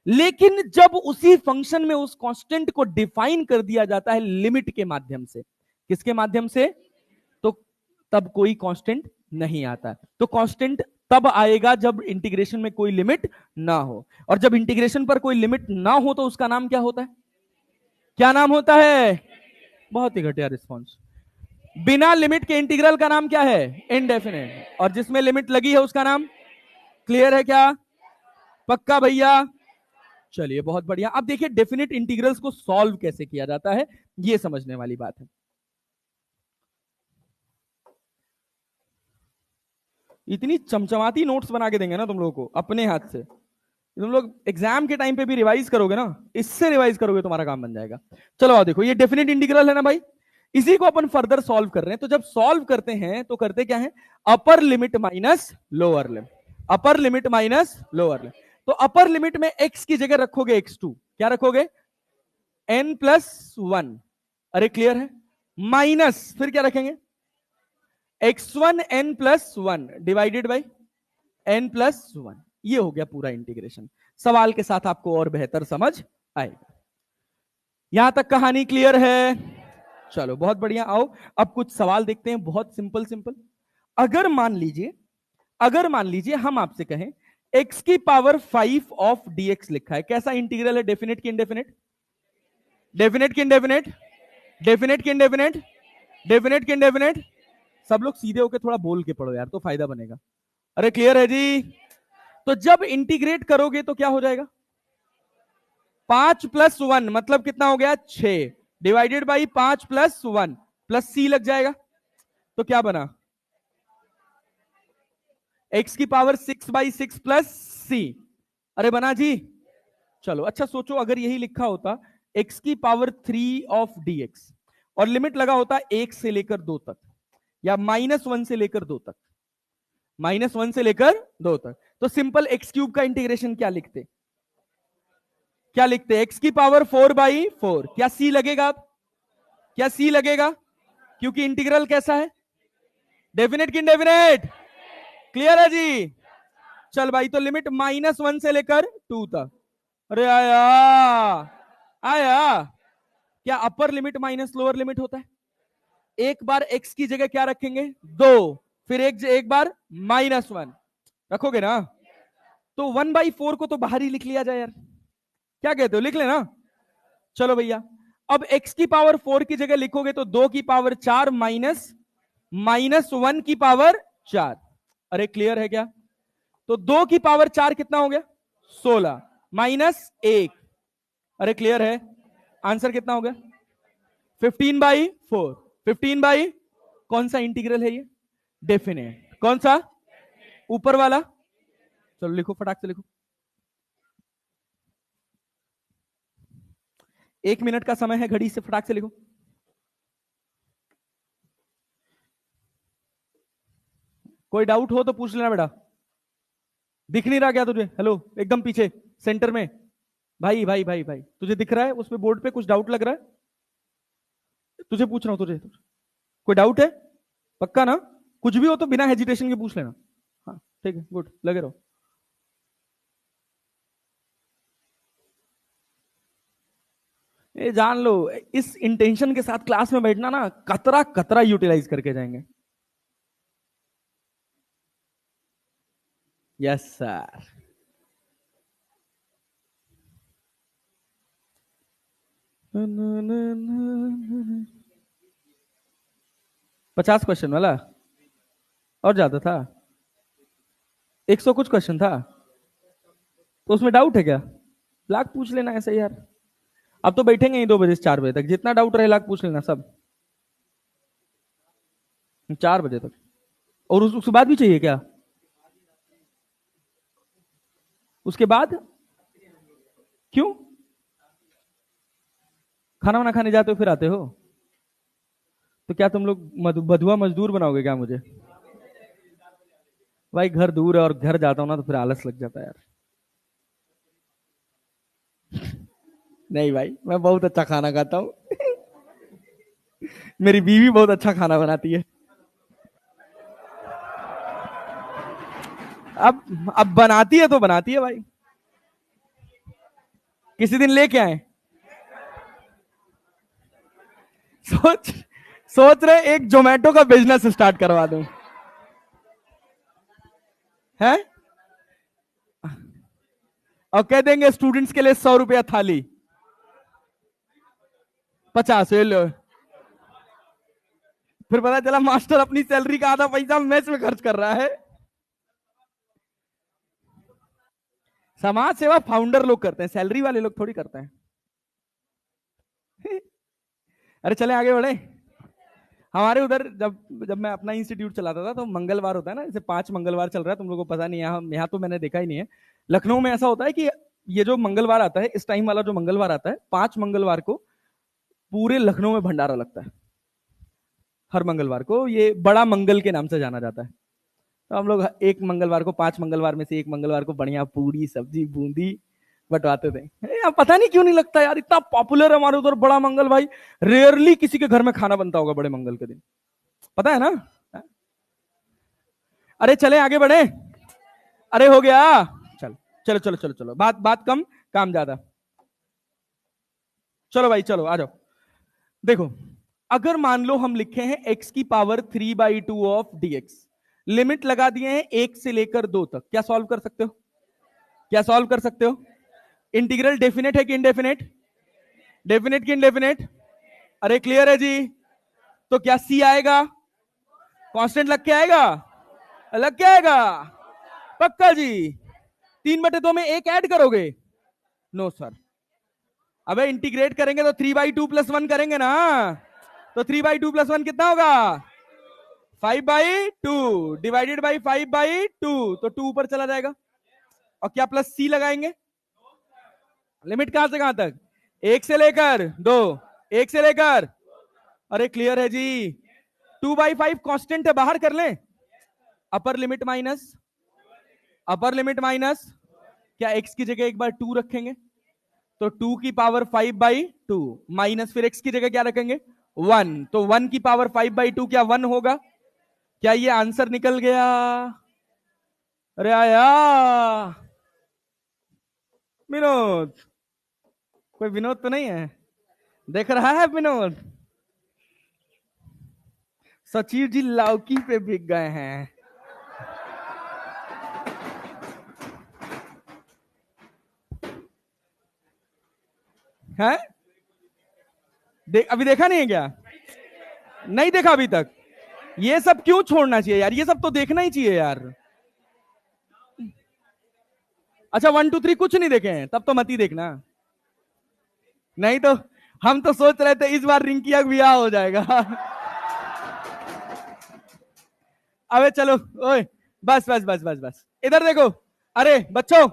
लेकिन जब उसी फंक्शन में उस कांस्टेंट को डिफाइन कर दिया जाता है लिमिट के माध्यम से, किसके माध्यम से? तो तब कोई कांस्टेंट नहीं आता। तो कांस्टेंट तब आएगा जब इंटीग्रेशन में कोई लिमिट ना हो, और जब इंटीग्रेशन पर कोई लिमिट ना हो तो उसका नाम क्या होता है? क्या नाम होता है? बहुत ही घटिया रिस्पॉन्स। बिना लिमिट के इंटीग्रल का नाम क्या है? इनडेफिनेट। और जिसमें लिमिट लगी है उसका नाम? क्लियर है क्या? पक्का भैया? चलिए बहुत बढ़िया। अब देखिए डेफिनेट इंटीग्रल्स को सॉल्व कैसे किया जाता है, ये समझने वाली बात है। इतनी चमचमाती नोट्स बना के देंगे ना तुम लोगों को अपने हाथ से, तुम लोग एग्जाम के टाइम पे भी रिवाइज करोगे ना, इससे रिवाइज करोगे तुम्हारा काम बन जाएगा। चलो आओ देखो, ये डेफिनेट इंटीग्रल है ना भाई, इसी को अपन फर्दर सॉल्व कर रहे हैं। तो जब सॉल्व करते हैं तो करते क्या है? Upper limit minus lower limit, upper limit minus lower limit. तो अपर लिमिट में x की जगह रखोगे x2, क्या रखोगे? n plus one. अरे क्लियर है? माइनस फिर क्या रखेंगे? x1 n plus one divided by n plus one. ये हो गया पूरा इंटीग्रेशन। सवाल के साथ आपको और बेहतर समझ आएगा। यहां तक कहानी क्लियर है? चलो बहुत बढ़िया, आओ अब कुछ सवाल देखते हैं, बहुत सिंपल सिंपल। अगर मान लीजिए हम आपसे कहें x की पावर 5 ऑफ dx लिखा है, कैसा इंटीग्रल है? डेफिनेट की इनडेफिनेट? डेफिनेट की इनडेफिनेट? डेफिनेट की इनडेफिनेट? डेफिनेट की इनडेफिनेट? सब लोग सीधे होके थोड़ा बोल के पढ़ो यार, तो फायदा बनेगा। अरे क्लियर है जी? तो जब इंटीग्रेट करोगे तो क्या हो जाएगा? 5+1 मतलब कितना हो गया? 6 डिवाइडेड बाई 5+1 प्लस सी लग जाएगा, तो क्या बना? x की पावर 6/6 प्लस सी। अरे बना जी? चलो अच्छा सोचो, अगर यही लिखा होता x की पावर 3 ऑफ dx और लिमिट लगा होता 1 से लेकर 2 तक, या -1 से लेकर 2 तक, -1 से लेकर 2 तक, तो सिंपल x³ का इंटीग्रेशन क्या लिखते? क्या लिखते? x की पावर 4/4। क्या c लगेगा? अब क्या c लगेगा? क्योंकि इंटीग्रल कैसा है? डेफिनेट की इनडेफिनेट? क्लियर है जी? चल भाई, तो लिमिट -1 से लेकर 2 तक। अरे आया आया। क्या upper limit minus lower limit होता है? एक बार x की जगह क्या रखेंगे? 2, फिर एक बार -1 रखोगे ना? तो 1/4 को तो बाहर ही लिख लिया जाए यार, क्या कहते हो? लिख लेना। चलो भैया, अब x की पावर 4 की जगह लिखोगे तो 2 की पावर 4 -1 की पावर 4। अरे क्लियर है क्या? तो 2 की पावर 4 कितना हो गया? 16 -1। अरे क्लियर है? आंसर कितना हो गया? 15/4। 15 कौन सा इंटीग्रल है ये? डेफिनेट। कौन सा? ऊपर वाला। चलो लिखो, फटाक से लिखो। 1 मिनट का समय है घड़ी से, फटाक से लिखो। कोई डाउट हो तो पूछ लेना बेटा। दिख नहीं रहा क्या तुझे? हेलो, एकदम पीछे सेंटर में। भाई भाई भाई भाई, तुझे दिख रहा है उस पे बोर्ड पे कुछ डाउट लग रहा है? तुझे पूछ रहा हूं, तुझे कोई डाउट है? पक्का ना? कुछ भी हो तो बिना हेजिटेशन के पूछ लेना। हाँ ठीक है, गुड, लगे रहो। ये जान लो, इस इंटेंशन के साथ क्लास में बैठना ना, कतरा कतरा यूटिलाइज करके जाएंगे। Yes sir. पचास क्वेश्चन वाला और ज्यादा था? 100 कुछ क्वेश्चन था, तो उसमें डाउट है क्या? लाख पूछ लेना ऐसे यार। अब तो बैठेंगे ही 2 बजे से 4 बजे तक, जितना डाउट रहे लाख पूछ लेना सब, 4 बजे तक। और उसके बाद भी चाहिए क्या? उसके बाद क्यों? खाना वाना खाने जाते हो फिर आते हो? तो क्या तुम लोग बधुआ मजदूर बनाओगे क्या मुझे? भाई घर दूर है और घर जाता हूं ना तो फिर आलस लग जाता है यार। नहीं भाई, मैं बहुत अच्छा खाना खाता हूँ। मेरी बीवी बहुत अच्छा खाना बनाती है। अब बनाती है तो बनाती है भाई। किसी दिन लेके आए। सोच सोच रहे एक जोमेटो का बिजनेस स्टार्ट करवा दूं, है? और कह देंगे स्टूडेंट्स के लिए 100 रुपया थाली, 50 ले लो। फिर पता चला मास्टर अपनी सैलरी का आधा पैसा मेस में खर्च कर रहा है। समाज सेवा फाउंडर लोग करते हैं, सैलरी वाले लोग थोड़ी करते हैं। अरे चले आगे बढ़े। हमारे उधर जब जब मैं अपना इंस्टीट्यूट चलाता था तो मंगलवार होता है ना, जैसे 5 मंगलवार चल रहा है, तुम लोगों को पता नहीं, यहाँ तो मैंने देखा ही नहीं है। लखनऊ में ऐसा होता है कि ये जो मंगलवार आता है, इस टाइम वाला जो मंगलवार आता है, 5 मंगलवार को पूरे लखनऊ में भंडारा लगता है। हर मंगलवार को ये बड़ा मंगल के नाम से जाना जाता है। तो हम लोग एक मंगलवार को, 5 मंगलवार में से एक मंगलवार को बढ़िया पूरी सब्जी बूंदी बंटवाते थे। यार पता नहीं क्यों नहीं लगता यार, इतना पॉपुलर है हमारे उधर बड़ा मंगल भाई। रेयरली किसी के घर में खाना बनता होगा बड़े मंगल के दिन, पता है ना? अरे चले आगे बढ़े। अरे हो गया। चल चलो चलो चलो चलो, बात बात कम, काम ज्यादा। चलो भाई चलो आ जाओ। देखो, अगर मान लो हम लिखे हैं x की पावर 3/2 ऑफ dx, लिमिट लगा दिए हैं 1 से लेकर 2 तक, क्या सॉल्व कर सकते हो? क्या सॉल्व कर सकते हो? इंटीग्रल डेफिनेट है कि इनडेफिनेट? डेफिनेट कि इनडेफिनेट? अरे क्लियर है जी? तो क्या c आएगा? कांस्टेंट लग के आएगा? लग के आएगा? पक्का जी? 3/2 में एक ऐड करोगे? No sir. अबे इंटीग्रेट करेंगे तो 3/2 + 1 करेंगे ना, तो 3/2 + 1 कितना होगा? 5/2 डिवाइडेड बाई 5/2, तो 2 ऊपर चला जाएगा। और क्या प्लस c लगाएंगे? लिमिट कहां से कहां तक? 1 से लेकर 2, 1 से लेकर, अरे क्लियर है जी? 2/5 कांस्टेंट है, बाहर कर लें। Upper limit minus upper limit minus, क्या x की जगह एक बार 2 रखेंगे, तो 2 की पावर 5/2 माइनस, फिर x की जगह क्या रखेंगे? 1, तो 1 की पावर 5/2 क्या 1 होगा? क्या ये आंसर निकल गया? अरे आया विनोद? कोई विनोद तो नहीं है? देख रहा है विनोद? सचिव जी लौकी पे बिक गए हैं। हैं? अभी देखा नहीं है क्या? नहीं देखा अभी तक? ये सब क्यों छोड़ना चाहिए यार, ये सब तो देखना ही चाहिए यार। अच्छा 1 2 3 कुछ नहीं देखे हैं, तब तो मत ही देखना। नहीं तो हम तो सोच रहे थे इस बार रिंकिया का ब्याह हो जाएगा। अबे चलो, ओए बस बस बस बस बस, इधर देखो। अरे बच्चों,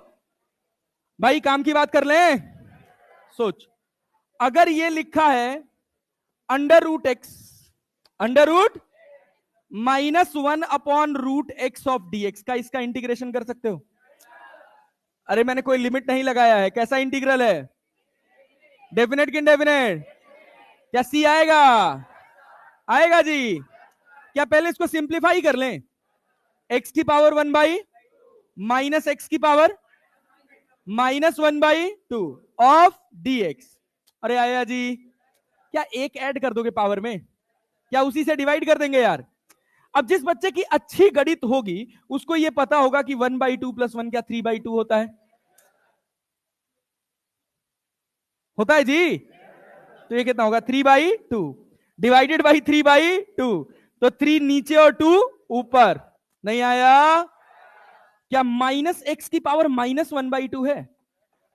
भाई काम की बात कर लें। सोच, अगर ये लिखा है √x, -1/√x ऑफ dx का, इसका इंटीग्रेशन कर सकते हो? अरे मैंने कोई लिमिट नहीं लगाया है, कैसा इंटीग्रल है? डेफिनेट कि इनडेफिनेट? क्या सी आएगा? आएगा जी? क्या पहले इसको सिंप्लीफाई कर लें? x की पावर 1/, माइनस x की पावर -1/2 ऑफ dx। अरे आया जी? क्या एक ऐड कर दोगे पावर में? क्या उसी से डिवाइड कर देंगे यार? अब जिस बच्चे की अच्छी गणित होगी उसको यह पता होगा कि 1/2 + 1 क्या 3/2 होता है? होता है जी? तो ये कितना होगा? 3/2 डिवाइडेड बाई 3/2, तो 3 नीचे और 2 ऊपर। नहीं आया? क्या -x की पावर -1/2 है?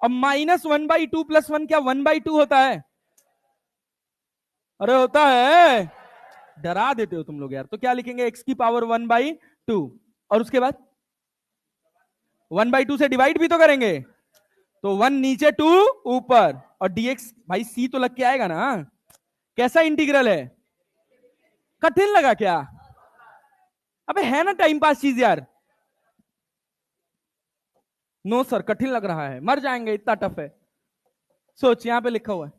अब -1/2 + 1 क्या 1/2 होता है? अरे होता है। डरा देते हो तुम लोग यार। तो क्या लिखेंगे? x की पावर 1/2, और उसके बाद 1/2 से डिवाइड भी तो करेंगे, तो 1 नीचे 2 ऊपर, और dx भाई c तो लग के आएगा ना? कैसा इंटीग्रल है? कठिन लगा क्या? अबे है ना टाइम पास चीज यार। नो सर, कठिन लग रहा है, मर जाएंगे, इतना टफ है। सोच, यहां पे लिखा हुआ है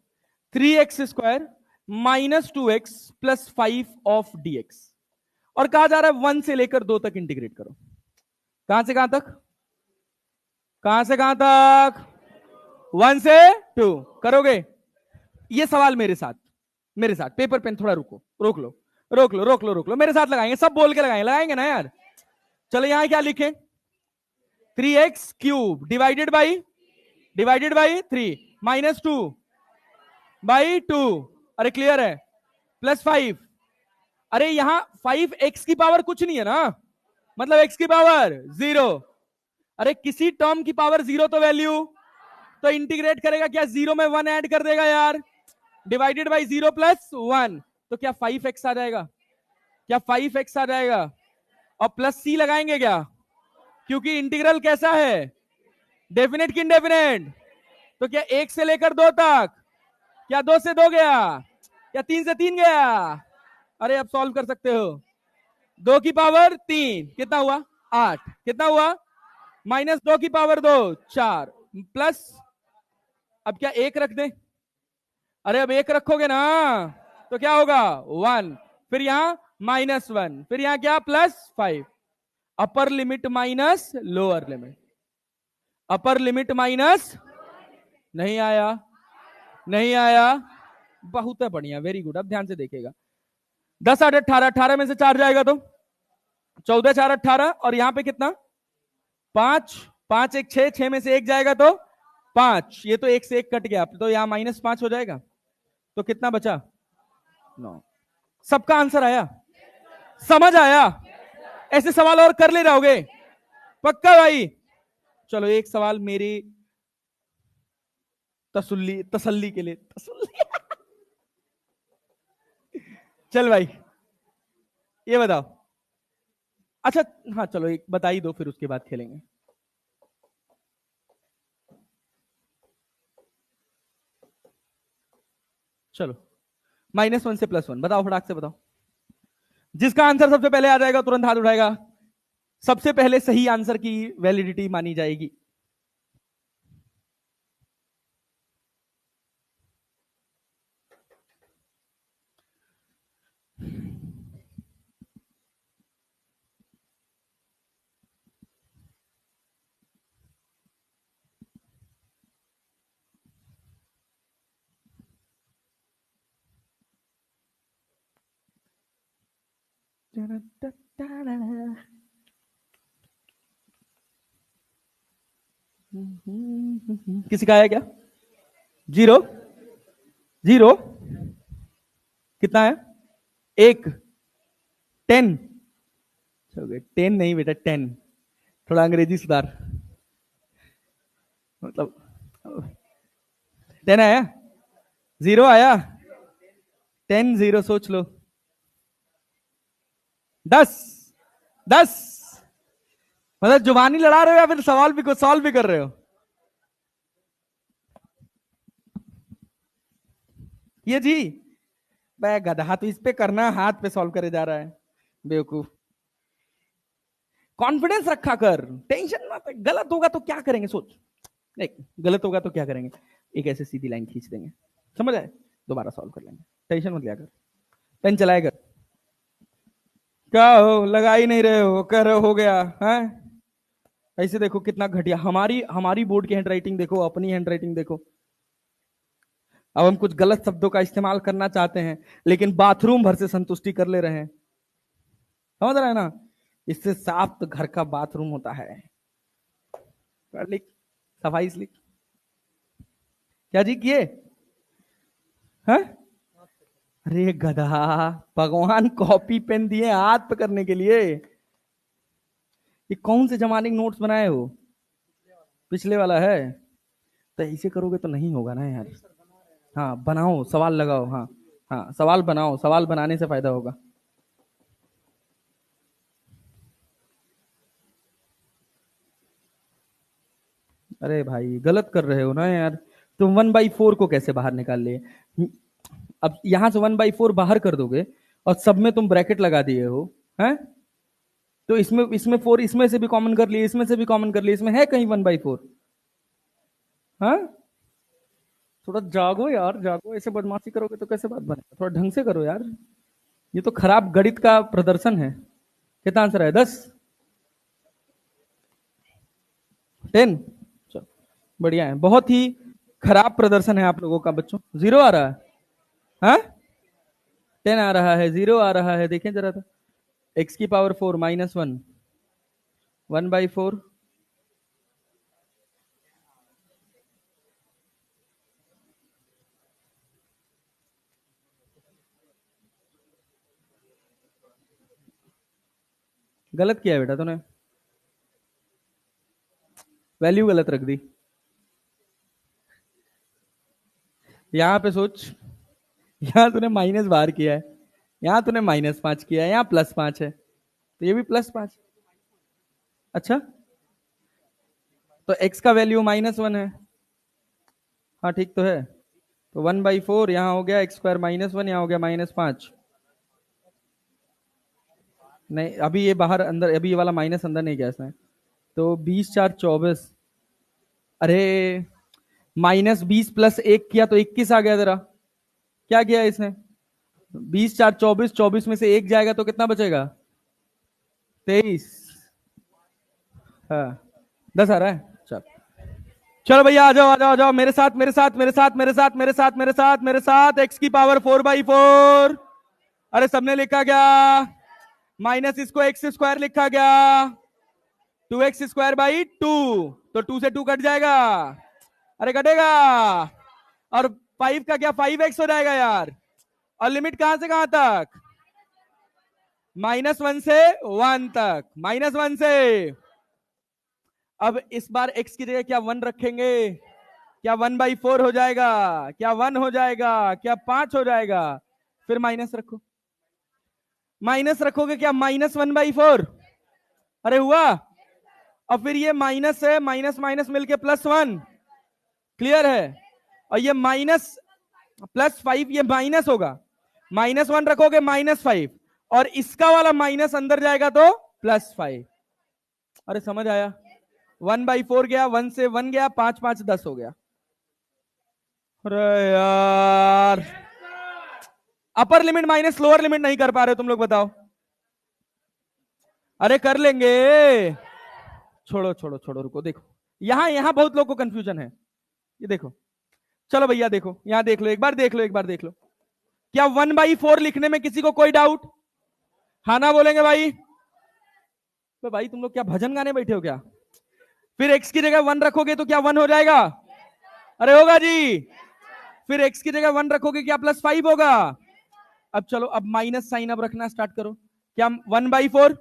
3x² -2x + 5 ऑफ dx, और कहा जा रहा है 1 से लेकर 2 तक इंटीग्रेट करो। कहां से कहां तक? कहां से कहां तक? 1 से 2 करोगे? ये सवाल मेरे साथ, मेरे साथ पेपर पेन थोड़ा रुको, रोक लो, रोक लो, रोक लो, रोक लो, मेरे साथ लगाएंगे, सब बोल के लगाएंगे, लगाएंगे ना यार? चलो यहां क्या लिखें? 3x³ डिवाइडेड बाई 3 -2/2, अरे क्लियर है? +5, अरे यहां 5x की पावर कुछ नहीं है ना, मतलब x की पावर 0। अरे किसी टर्म की पावर 0 तो वैल्यू, तो इंटीग्रेट करेगा क्या 0 में 1 ऐड कर देगा यार, डिवाइडेड बाई 0 + 1, तो क्या 5x आ जाएगा? क्या 5x आ जाएगा? और प्लस c लगाएंगे क्या, क्योंकि इंटीग्रल कैसा है? डेफिनेट कि इनडेफिनेट? तो क्या 1 से लेकर 2 तक, क्या 2 से 2 गया, या 3 से 3 गया? अरे अब सॉल्व कर सकते हो। 2 की पावर 3 कितना हुआ? 8, कितना हुआ? -2 की पावर 2 4, प्लस, अब क्या 1 रख दें? अरे अब 1 रखोगे ना तो क्या होगा? 1, फिर यहां -1, फिर यहां क्या? +5। Upper limit minus lower limit, upper limit minus, नहीं आया? नहीं आया? बहुत है बढ़िया, वेरी गुड। अब ध्यान से देखिएगा, 10 8 18, 18 में से 4 जाएगा तो 14 4 18, और यहां पे कितना 5, 5 1 6, 6 में से 1 जाएगा तो 5, ये तो 1 से 1 कट गया, तो यहां -5 हो जाएगा, तो कितना बचा 9। सबका आंसर आया, समझ आया? ऐसे सवाल और कर ले रहोगे पक्का भाई? चलो एक सवाल मेरी तसल्ली के लिए, तसल्ली चल भाई ये बताओ, अच्छा हाँ चलो एक बता ही दो, फिर उसके बाद खेलेंगे। चलो -1 से +1 बताओ, फटाक से बताओ। जिसका आंसर सबसे पहले आ जाएगा तुरंत हाथ उठाएगा, सबसे पहले सही आंसर की वैलिडिटी मानी जाएगी। किसी का आया क्या? 0 0 कितना है? 1 10, 10 नहीं बेटा 10, थोड़ा अंग्रेजी सुधार, मतलब 10 आया, 0 आया, 10 0 सोच लो, 10 10, मतलब जुबानी लड़ा रहे हो या फिर सवाल भी सॉल्व भी कर रहे हो? ये जी मैं गधा, तो इस पे करना, हाथ पे सॉल्व करे जा रहा है बेवकूफ। कॉन्फिडेंस रखा कर, टेंशन मत, गलत होगा तो क्या करेंगे सोच, नहीं गलत होगा तो क्या करेंगे, एक ऐसे सीधी लाइन खींच देंगे, समझ आए, दोबारा सॉल्व कर लेंगे, टेंशन मत लिया कर, पेन चलाया कर। क्या हो लगा ही नहीं रहे हो, कर हो गया है? ऐसे देखो कितना घटिया, हमारी हमारी बोर्ड की हैंडराइटिंग देखो, अपनी हैंडराइटिंग देखो। अब हम कुछ गलत शब्दों का इस्तेमाल करना चाहते हैं, लेकिन बाथरूम भर से संतुष्टि कर ले रहे हैं, समझ रहे हैं ना? इससे साफ तो घर का बाथरूम होता है। लिख, सफाई से लिख। क्या जी किए हैं? अरे गधा, भगवान कॉपी पेन दिए हाथ पे करने के लिए। ये कौन से जमाने के नोट्स बनाए हो? पिछले वाला है? तो ऐसे करोगे तो नहीं होगा ना यार। हाँ बनाओ, सवाल लगाओ, हाँ हाँ सवाल बनाओ, सवाल बनाने से फायदा होगा। अरे भाई गलत कर रहे हो ना यार, तुम 1/4 को कैसे बाहर निकाल लिए? अब यहां से 1/4 बाहर कर दोगे और सब में तुम ब्रैकेट लगा दिए हो, हैं? तो इसमें इसमें 4 इसमें से भी कॉमन कर लिए, इसमें से भी कॉमन कर लिए, इसमें है कहीं 1/4? हाँ थोड़ा जागो यार, जागो, ऐसे बदमाशी करोगे तो कैसे बात बनेगा, थोड़ा ढंग से करो यार। ये तो खराब गणित का प्रदर्शन है। कितना आंसर है? 10 10, चलो बढ़िया है, बहुत ही खराब प्रदर्शन है आप लोगों का बच्चों। 0 आ रहा है? हाँ 10 आ रहा है, 0 आ रहा है, देखें जरा तो। x⁴ -1, 1/4, गलत किया है बेटा तूने, वैल्यू गलत रख दी। यहां पे सोच, यहां तूने माइनस बाहर किया है, यहां तूने -5 किया है, यहां +5 है, तो ये भी +5। अच्छा तो x का वैल्यू -1 है, हाँ ठीक तो है, तो 1/4 यहाँ हो गया, x² -1, यहाँ हो गया -5। नहीं अभी ये बाहर अंदर, अभी ये वाला माइनस अंदर नहीं गया इसमें, तो 20 4 24, अरे -20 +1 किया तो 21 आ गया, जरा क्या किया इसने? 20 4 24, 24 में से 1 जाएगा तो कितना बचेगा? 23। हाँ 10 आ रहा है, चल चलो भैया आ जाओ आ जाओ आ जाओ, मेरे साथ मेरे साथ मेरे साथ मेरे साथ मेरे साथ मेरे साथ मेरे साथ, एक्स की पावर 4/4। अरे सबने लिखा क्या? माइनस इसको एक्स स्क्वायर लिखा गया, 2x² 2, तो 2 से 2 कट जाएगा। अरे कटेगा। और 5 का क्या 5x हो जाएगा यार। और लिमिट कहां से कहां तक? -1 से 1 तक, -1 से। अब इस बार x की जगह क्या 1 रखेंगे? क्या 1/4 हो जाएगा? क्या 1 हो जाएगा? क्या 5 हो जाएगा? फिर माइनस रखो, माइनस रखोगे क्या -1/4। अरे हुआ। और फिर ये माइनस है, माइनस माइनस मिलके +1, क्लियर है। और ये माइनस +5, ये माइनस होगा, -1 रखोगे -5, और इसका वाला माइनस अंदर जाएगा तो +5। अरे समझ आया? 1/4 गया, 1 से 1 गया, 5 5 10 हो गया। अरे यार, upper limit minus lower limit नहीं कर पा रहे तुम लोग, बताओ। अरे कर लेंगे, छोड़ो छोड़ो छोड़ो, रुको, देखो यहां यहां बहुत लोग को कंफ्यूजन है, ये देखो। चलो भैया देखो, यहां देख लो, एक बार देख लो, एक बार देख लो। क्या 1/4 लिखने में किसी को कोई डाउट? हाँ ना बोलेंगे भाई? तो भाई तुम लोग क्या भजन गाने बैठे हो क्या? फिर x की जगह 1 रखोगे तो क्या 1 हो जाएगा? अरे होगा जी। फिर x की जगह 1 रखोगे क्या +5 होगा? अब चलो, अब माइनस साइन अब रखना स्टार्ट करो। क्या 1/4?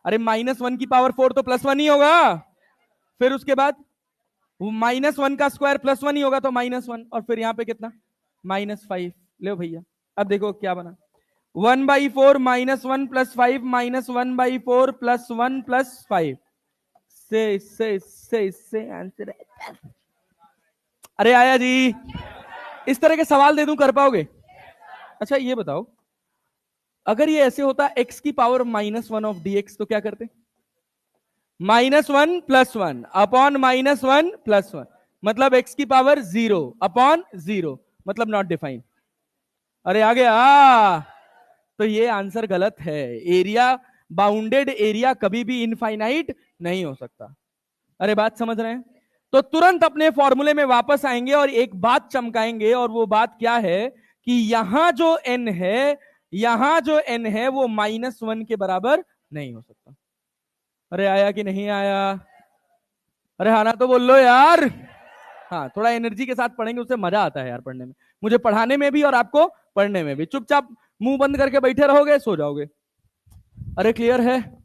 अरे -1 की पावर 4 तो +1 ही होगा। फिर उसके बाद -1 का स्क्वायर +1 ही होगा, तो -1, और फिर यहां पे कितना? -5। ले भैया, अब देखो क्या बना। 1/4 -1 +5 -1/4 +1 +5 से आंसर है। अरे आया जी। इस तरह के सवाल दे दूं, कर पाओगे? अच्छा ये बताओ, अगर ये ऐसे होता x की पावर -1 ऑफ dx, तो क्या करते? -1 +1 अपॉन -1 +1, मतलब x की पावर 0 अपॉन 0, मतलब नॉट डिफाइंड। अरे आ गया। तो ये आंसर गलत है। एरिया, बाउंडेड एरिया कभी भी इनफाइनाइट नहीं हो सकता। अरे बात समझ रहे हैं? तो तुरंत अपने फॉर्मूले में वापस आएंगे और एक बात चमकाएंगे, और वो बात क्या है कि यहां जो n है, यहां जो n है वो -1 के बराबर नहीं हो सकता। अरे आया कि नहीं आया? अरे हाँ ना तो बोल लो यार। हाँ, थोड़ा एनर्जी के साथ पढ़ेंगे, उससे मजा आता है यार पढ़ने में, मुझे पढ़ाने में भी और आपको पढ़ने में भी। चुपचाप मुंह बंद करके बैठे रहोगे, सो जाओगे। अरे क्लियर है?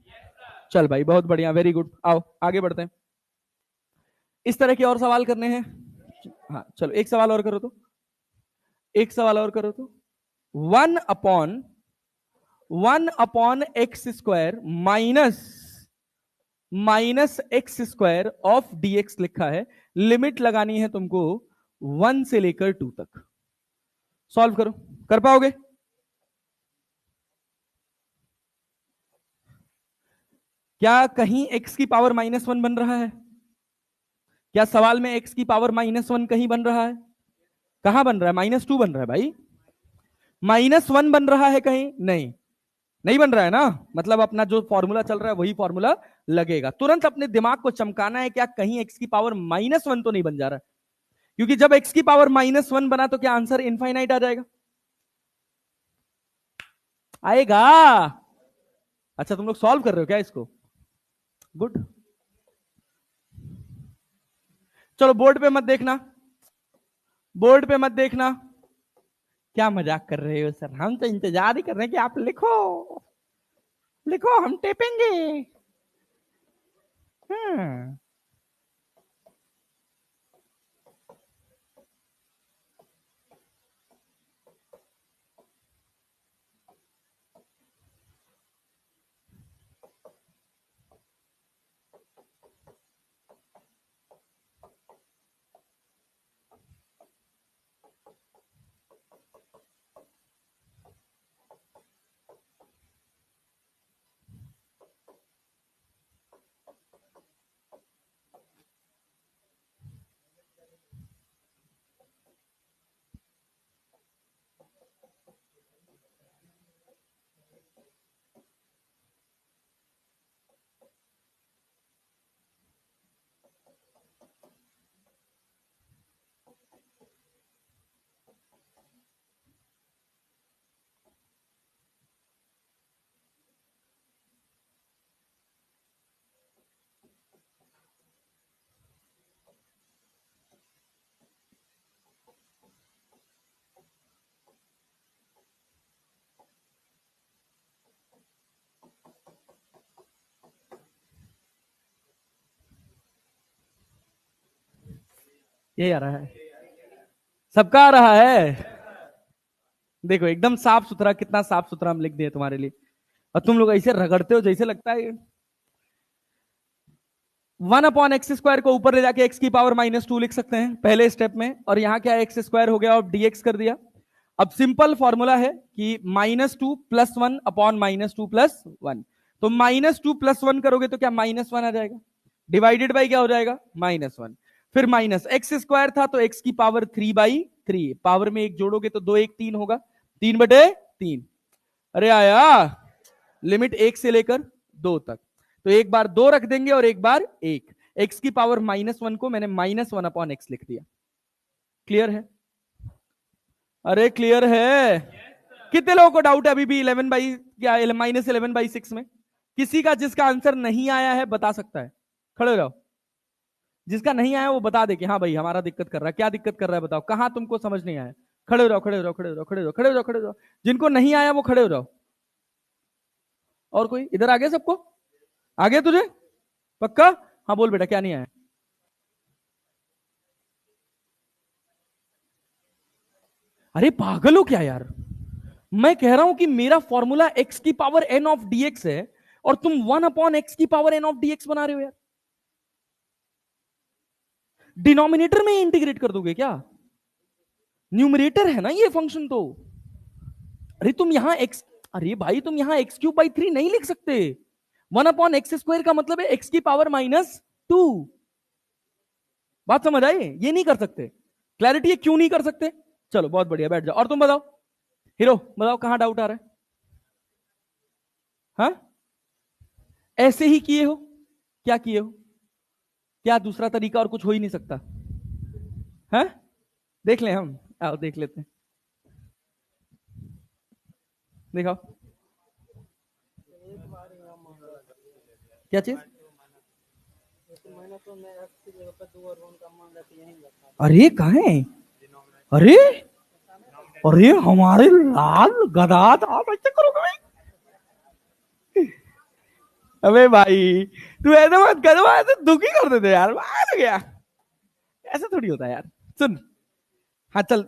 चल भाई बहुत बढ़िया, वेरी गुड। आओ आगे बढ़ते हैं। इस तरह के और सवाल करने हैं। हाँ चलो, एक सवाल और करो तो, एक सवाल और करो तो। 1/(1/(x² -(x² ऑफ dx) लिखा है। लिमिट लगानी है तुमको 1 से लेकर 2 तक। सॉल्व करो, कर पाओगे? क्या कहीं x की पावर -1 बन रहा है? क्या सवाल में x की पावर -1 कहीं बन रहा है? कहां बन रहा है? -2 बन रहा है भाई। -1 बन रहा है कहीं? नहीं, नहीं बन रहा है ना, मतलब अपना जो फॉर्मूला चल रहा है वही फॉर्मूला लगेगा। तुरंत अपने दिमाग को चमकाना है, क्या कहीं x की पावर -1 तो नहीं बन जा रहा है? क्योंकि जब x की पावर -1 बना तो क्या आंसर इनफाइनाइट आ जाएगा? आएगा। अच्छा तुम लोग सॉल्व कर रहे हो क्या इसको? गुड। चलो बोर्ड पे मत देखना, बोर्ड पे मत देखना। क्या मजाक कर रहे हो सर, हम तो इंतजार ही कर रहे हैं कि आप लिखो, लिखो हम टेपेंगे। हम्म। ये आ रहा है, सबका आ रहा है। देखो एकदम साफ सुथरा, कितना साफ सुथरा हम लिख दिए तुम्हारे लिए, और तुम लोग ऐसे रगड़ते हो जैसे लगता है 1/x² को ऊपर ले जाके x की पावर -2 लिख सकते हैं पहले स्टेप में, और यहां क्या x² हो गया और dx कर दिया। अब सिंपल फॉर्मूला है कि -2 + 1 अपॉन -2 + 1, तो -2 + 1 करोगे तो क्या -1 आ जाएगा, डिवाइडेड बाई क्या हो जाएगा -1, फिर -x² था तो x की पावर 3/3, पावर में एक जोड़ोगे तो 2 1 3 होगा, 3/3। अरे आया, लिमिट 1 से लेकर 2 तक, तो एक बार 2 रख देंगे और एक बार 1, x की पावर -1 को मैंने -1/x लिख दिया। क्लियर है? अरे क्लियर है? कितने लोगों को डाउट है अभी भी 11 बाई क्या -11/6 में? किसी का जिसका आंसर नहीं आया है बता सकता है, खड़े रहो। जिसका नहीं आया वो बता दे कि हाँ भाई हमारा दिक्कत कर रहा है, क्या दिक्कत कर रहा है बताओ, कहां तुमको समझ नहीं आया। खड़े रहो, खड़े रहो, खड़े रहो, खड़े रहो, खड़े रहो, खड़े रहो। जिनको नहीं आया वो खड़े हो जाओ। और कोई इधर आ गया? सबको आ गया तुझे पक्का? हाँ बोल बेटा, क्या नहीं आया? अरे पागल हो क्या यार, मैं कह रहा हूं कि मेरा फॉर्मूला x की पावर n ऑफ dx है और तुम 1/x की पावर n ऑफ dx बना रहे हो यार। डिनोमिनेटर में इंटीग्रेट कर दोगे क्या? न्यूमरेटर है ना ये फंक्शन तो। अरे तुम यहां x, अरे भाई तुम यहां x³/3 नहीं लिख सकते। 1/x² का मतलब है x की पावर -2। बात समझ आई? ये नहीं कर सकते। क्लैरिटी है क्यों नहीं कर सकते? चलो बहुत बढ़िया, बैठ जाओ। और तुम बताओ हीरो, बताओ कहां डाउट आ रहा है? हाँ ऐसे ही किए हो? क्या किए हो? क्या दूसरा तरीका और कुछ हो ही नहीं सकता? हाँ देख लें हम, आओ देख लेते हैं, दिखाओ क्या चीज। अरे कहा है? अरे अरे हमारे लाल गधा, आप ऐसे करोगे भाई? अबे भाई तू ऐसे मत करो, ऐसे दुखी कर देते यार, बाहर गया। ऐसा थोड़ी होता है यार। सुन, हाँ चल,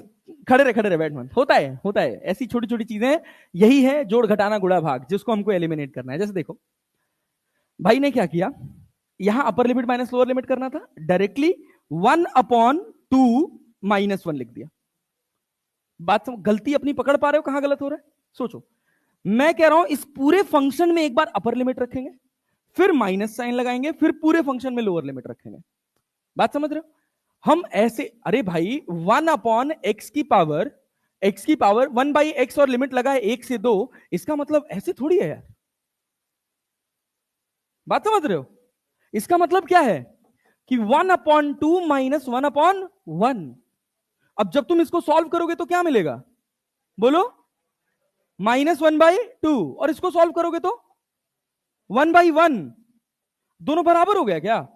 खड़े रहे, खड़े रहे, बैठ मत, होता है, होता है ऐसी छोटी छोटी चीजें। यही है जोड़ घटाना गुणा भाग, जिसको हमको एलिमिनेट करना है। जैसे देखो भाई ने क्या किया, यहां upper limit minus lower limit करना था, डायरेक्टली 1/2 -1 लिख दिया। बात गलती अपनी पकड़ पा रहे हो, कहां गलत हो रहा है? सोचो। मैं कह रहा हूं इस पूरे फंक्शन में एक बार अपर लिमिट रखेंगे, फिर माइनस साइन लगाएंगे, फिर पूरे फंक्शन में लोअर लिमिट रखेंगे। बात समझ रहे हो? हम ऐसे, अरे भाई 1/x की पावर 1/x और लिमिट लगा है 1 से 2, इसका मतलब ऐसे थोड़ी है यार। बात समझ रहे हो? इसका मतलब क्या है कि 1/2 -1/1। अब जब तुम इसको सॉल्व करोगे तो क्या मिलेगा? बोलो, -1/2, और इसको सॉल्व करोगे तो 1/1। दोनों बराबर हो गया क्या?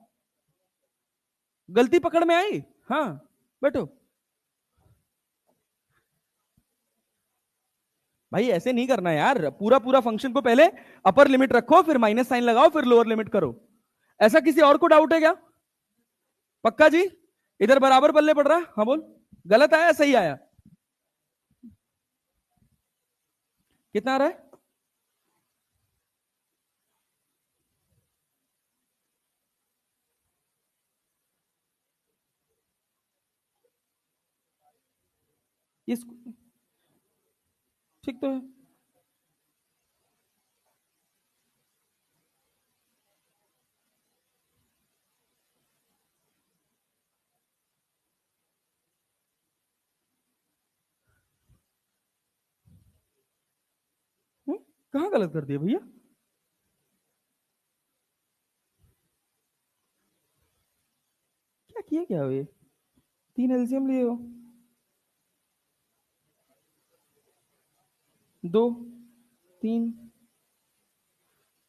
गलती पकड़ में आई? हाँ बैठो भाई, ऐसे नहीं करना यार, पूरा पूरा फंक्शन को पहले अपर लिमिट रखो, फिर माइनस साइन लगाओ, फिर लोअर लिमिट करो। ऐसा किसी और को डाउट है क्या? पक्का जी? इधर बराबर पल्ले पड़ रहा है? हाँ बोल, गलत आया सही आया? कितना आ रहा है? इस ठीक तो है। कहां गलत कर दिया भैया? क्या किया क्या ये? 3 एलसीएम लिए हो, 2 3,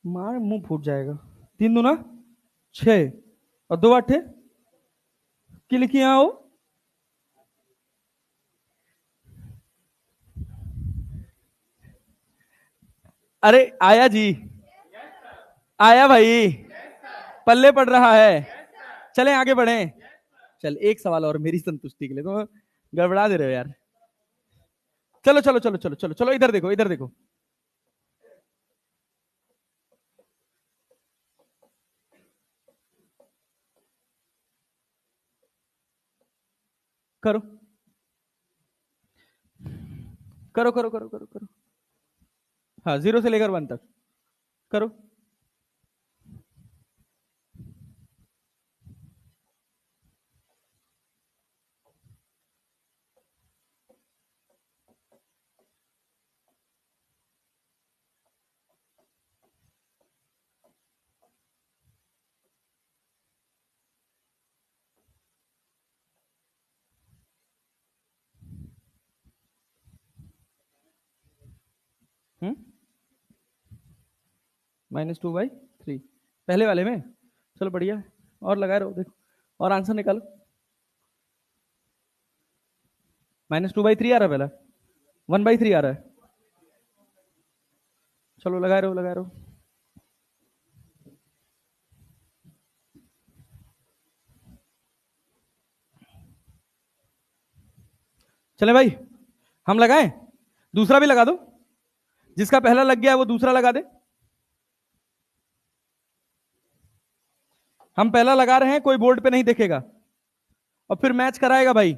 मार मुंह फूट जाएगा। 3 दूना 6 और 2 आठे की लिखी यहाँ हो। अरे आया जी, आया भाई, पल्ले पड़ रहा है। चले आगे बढ़े। चल एक सवाल और मेरी संतुष्टि के लिए, तो गड़बड़ा दे रहे हो यार। चलो चलो चलो चलो चलो चलो, इधर देखो, इधर देखो। करो करो करो करो करो करो। हाँ, 0 से लेकर 1 तक करो। -2/3 पहले वाले में। चलो बढ़िया, और लगाए रहो, देखो और आंसर निकालो। -2/3 आ रहा है, पहला 1/3 आ रहा है। चलो लगाए रहो, लगाए रहो। चले भाई, हम लगाएं, दूसरा भी लगा दो। जिसका पहला लग गया है वो दूसरा लगा दे। हम पहला लगा रहे हैं, कोई बोर्ड पे नहीं देखेगा और फिर मैच कराएगा भाई।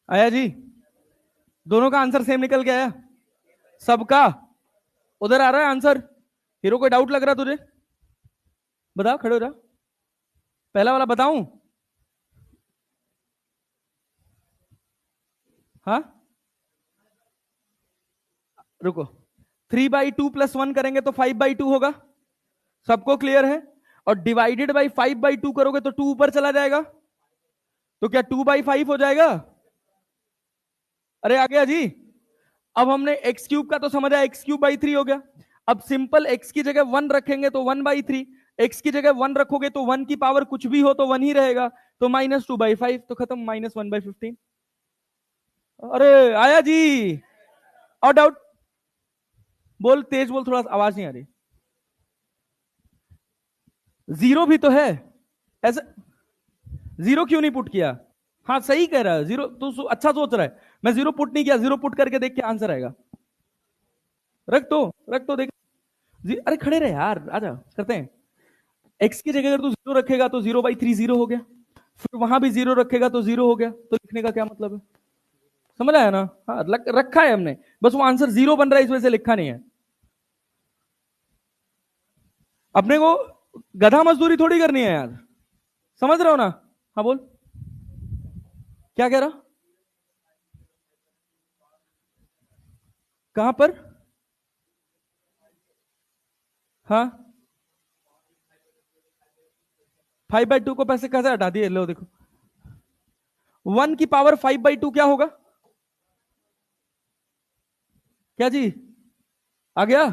आया जी, दोनों का आंसर सेम निकल के आया सबका। उधर आ रहा है आंसर। हीरो, कोई डाउट लग रहा तुझे? बता, खड़े हो जा। पहला वाला बताऊं? हाँ, रुको। 3/2 + 1 करेंगे तो 5/2 होगा, सबको क्लियर है। और डिवाइडेड बाई 5/2 करोगे तो 2 ऊपर चला जाएगा, तो क्या 2/5 हो जाएगा? अरे आ गया जी। अब हमने x³ का तो समझा, x³/3 हो गया। अब सिंपल x की जगह 1 रखेंगे तो 1/3, x की जगह 1 रखोगे तो 1 की पावर कुछ भी हो तो 1 ही रहेगा, तो -2/5, तो खत्म, -1/15। अरे आया जी। और डाउट? बोल, तेज बोल, थोड़ा आवाज नहीं आ रही। 0 भी तो है ऐसा, 0 क्यों नहीं पुट किया? हाँ सही कह रहा है, 0 तो अच्छा सोच रहा है। मैं 0 पुट नहीं किया, 0 पुट करके देख के आंसर आएगा। रख तो, रख तो देख। अरे खड़े रहे यार, आजा करते हैं। x की जगह अगर तू 0 रखेगा तो 0/3 0 हो गया, फिर वहां भी जीरो रखेगा तो जीरो हो गया, तो लिखने का क्या मतलब है? समझ आया ना? हाँ, रखा है हमने, बस वो आंसर जीरो बन रहा है इस वजह से लिखा नहीं है। अपने को गधा मजदूरी थोड़ी करनी है यार, समझ रहे हो ना? हाँ बोल, क्या कह रहा? कहां पर? हाँ, 5/2 को पैसे कैसे हटा दिए, लो देखो। 1 की पावर 5/2 क्या होगा? क्या जी? आ गया?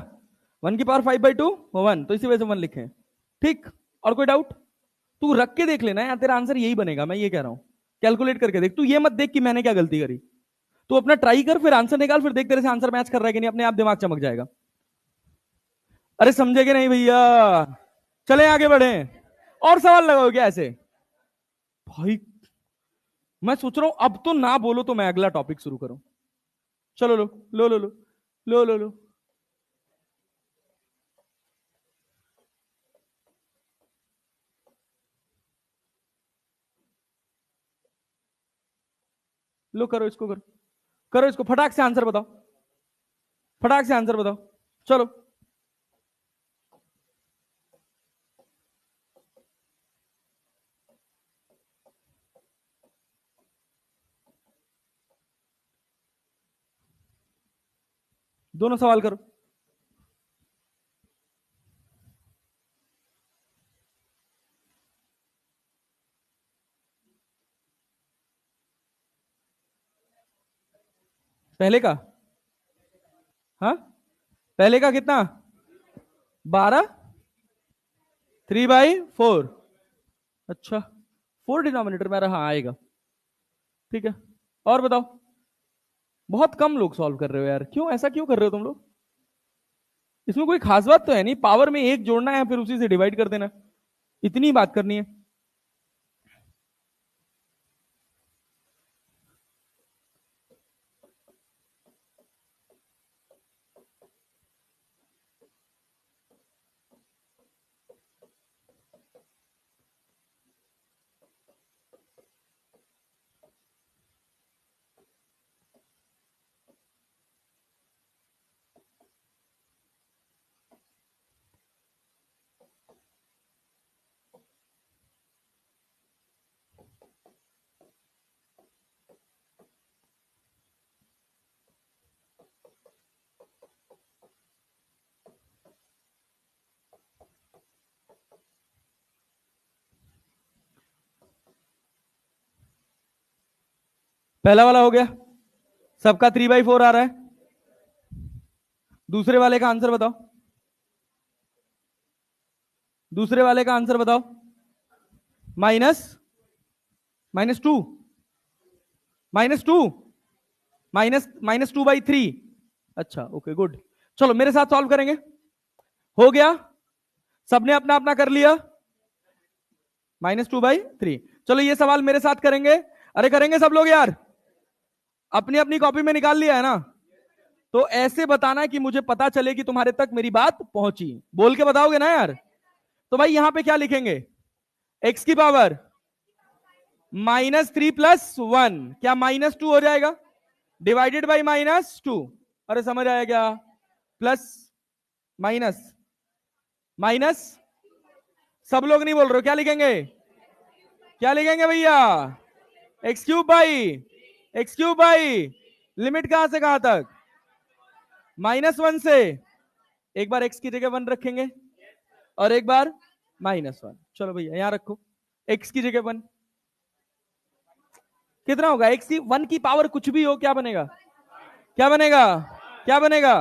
1 की पावर 5/2 1, तो इसी वजह से 1 लिखे। ठीक, और कोई डाउट? तू रख के देख लेना यार, तेरा आंसर यही बनेगा, मैं ये कह रहा हूं। कैलकुलेट करके देख, तू ये मत देख कि मैंने क्या गलती करी। तू अपना ट्राई कर, फिर आंसर निकाल, फिर देख तेरे से आंसर मैच कर रहा है कि नहीं, अपने आप दिमाग चमक जाएगा। अरे समझे कि नहीं भैया? चले आगे बढ़े। और सवाल लगाओ क्या ऐसे? भाई मैं सोच रहा हूं अब तो ना बोलो तो मैं अगला टॉपिक शुरू करूं। चलो लो लो लो लो लो लो लो लो, करो इसको, करो करो इसको, फटाक से आंसर बताओ, फटाक से आंसर बताओ। चलो, दोनों सवाल करो। पहले का? हाँ, पहले का कितना? 12, 3/4। अच्छा, 4 डिनोमिनेटर में रहा, आएगा। ठीक है, और बताओ। बहुत कम लोग सॉल्व कर रहे हो यार, क्यों ऐसा क्यों कर रहे हो तुम लोग? इसमें कोई खास बात तो है नहीं, पावर में एक जोड़ना है फिर उसी से डिवाइड कर देना, इतनी बात करनी है। पहला वाला हो गया, सबका 3/4 आ रहा है। दूसरे वाले का आंसर बताओ, दूसरे वाले का आंसर बताओ। माइनस, -2, -2, -2/3। अच्छा, ओके, गुड। चलो मेरे साथ सॉल्व करेंगे। हो गया, सबने अपना अपना कर लिया। -2/3। चलो ये सवाल मेरे साथ करेंगे। अरे करेंगे सब लोग यार, अपनी अपनी कॉपी में निकाल लिया है ना? तो ऐसे बताना कि मुझे पता चले कि तुम्हारे तक मेरी बात पहुंची, बोल के बताओगे ना यार? तो भाई यहां पे क्या लिखेंगे? एक्स की पावर -3 + 1, क्या -2 हो जाएगा? Divided by -2। अरे समझ आया क्या? Plus, minus, minus. सब लोग नहीं बोल रहे हो, क्या लिखेंगे? क्या लिखेंगे भैया? x³ बाई लिमिट कहां से कहां तक? -1 से। एक बार x की जगह 1 रखेंगे और एक बार -1। चलो भैया यहां रखो, x की जगह 1। कितना होगा? x की 1 की पावर कुछ भी हो, क्या बनेगा? क्या बनेगा? क्या बनेगा?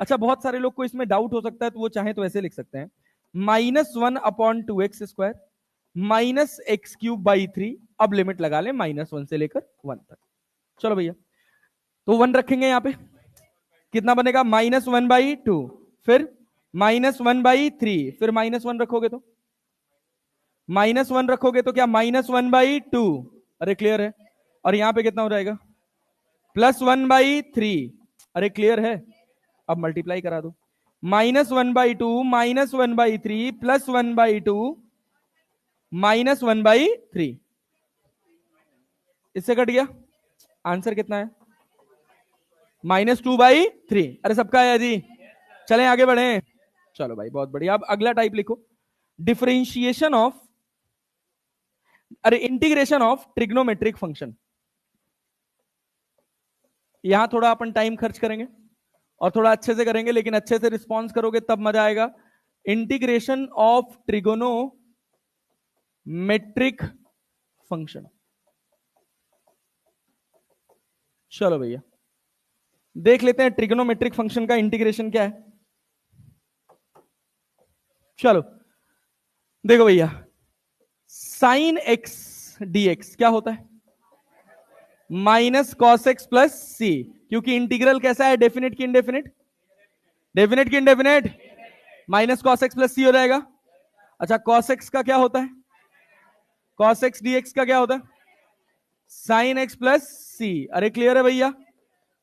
अच्छा, बहुत सारे लोग को इसमें डाउट हो सकता है, तो वो चाहे तो ऐसे लिख सकते हैं, -1/2x², -x³ बाई 3। अब लिमिट लगा ले -1 से लेकर 1 तक। चलो भैया, तो 1 रखेंगे यहां पे, कितना बनेगा? -1/2, फिर -1/3, फिर -1 रखोगे तो, -1 रखोगे तो क्या? -1/2। अरे क्लियर है। और यहां पे कितना हो जाएगा? +1/3। अरे क्लियर है। अब मल्टीप्लाई करा दो, -1/2, -1/3, +1/2, -1/3। इससे कट गया, आंसर कितना है? -2/3। अरे सबका है जी, चलें आगे बढ़े। चलो भाई बहुत बढ़िया। अब अगला टाइप लिखो, डिफरेंशिएशन ऑफ, अरे इंटीग्रेशन ऑफ ट्रिग्नोमेट्रिक फंक्शन। यहां थोड़ा अपन टाइम खर्च करेंगे और थोड़ा अच्छे से करेंगे, लेकिन अच्छे से रिस्पॉन्स करोगे तब मजा आएगा। Integration of trigonometric function. चलो भैया देख लेते हैं ट्रिगोनोमेट्रिक फंक्शन का इंटीग्रेशन क्या है। चलो देखो भैया, साइन एक्स डीएक्स क्या होता है? -cos x प्लस सी, क्योंकि इंटीग्रल कैसा है? डेफिनेट की इनडेफिनेट? डेफिनेट की indefinite? -cos x plus c हो जाएगा। अच्छा cos x का क्या होता है? cos x dx का क्या होता है? sin x plus C. अरे क्लियर है भैया?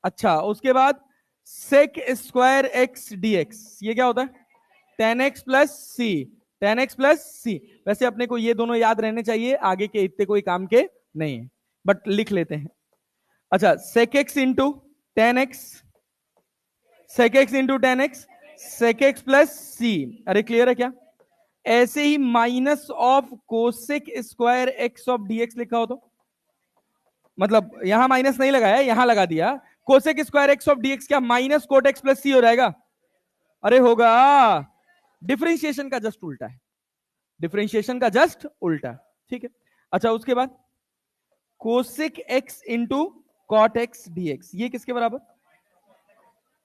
अच्छा उसके बाद sec स्क्वायर एक्स dx, ये क्या होता है? tan x प्लस सी, tan x प्लस सी। वैसे अपने को ये दोनों याद रहने चाहिए, आगे के इतने कोई काम के नहीं है, बट लिख लेते हैं। अच्छा sec x into tan x, sec x into tan x, sec x plus C. अरे क्लियर है क्या? ऐसे ही minus of cosec square x of dx लिखा हो तो, मतलब यहां माइनस नहीं लगाया, यहां लगा दिया। Cosec square x of dx क्या minus cot x plus c हो जाएगा? अरे होगा, डिफरेंशिएशन का जस्ट उल्टा है, डिफरेंशिएशन का जस्ट उल्टा। ठीक है। अच्छा उसके बाद cosec x into cot x dx, ये किसके बराबर?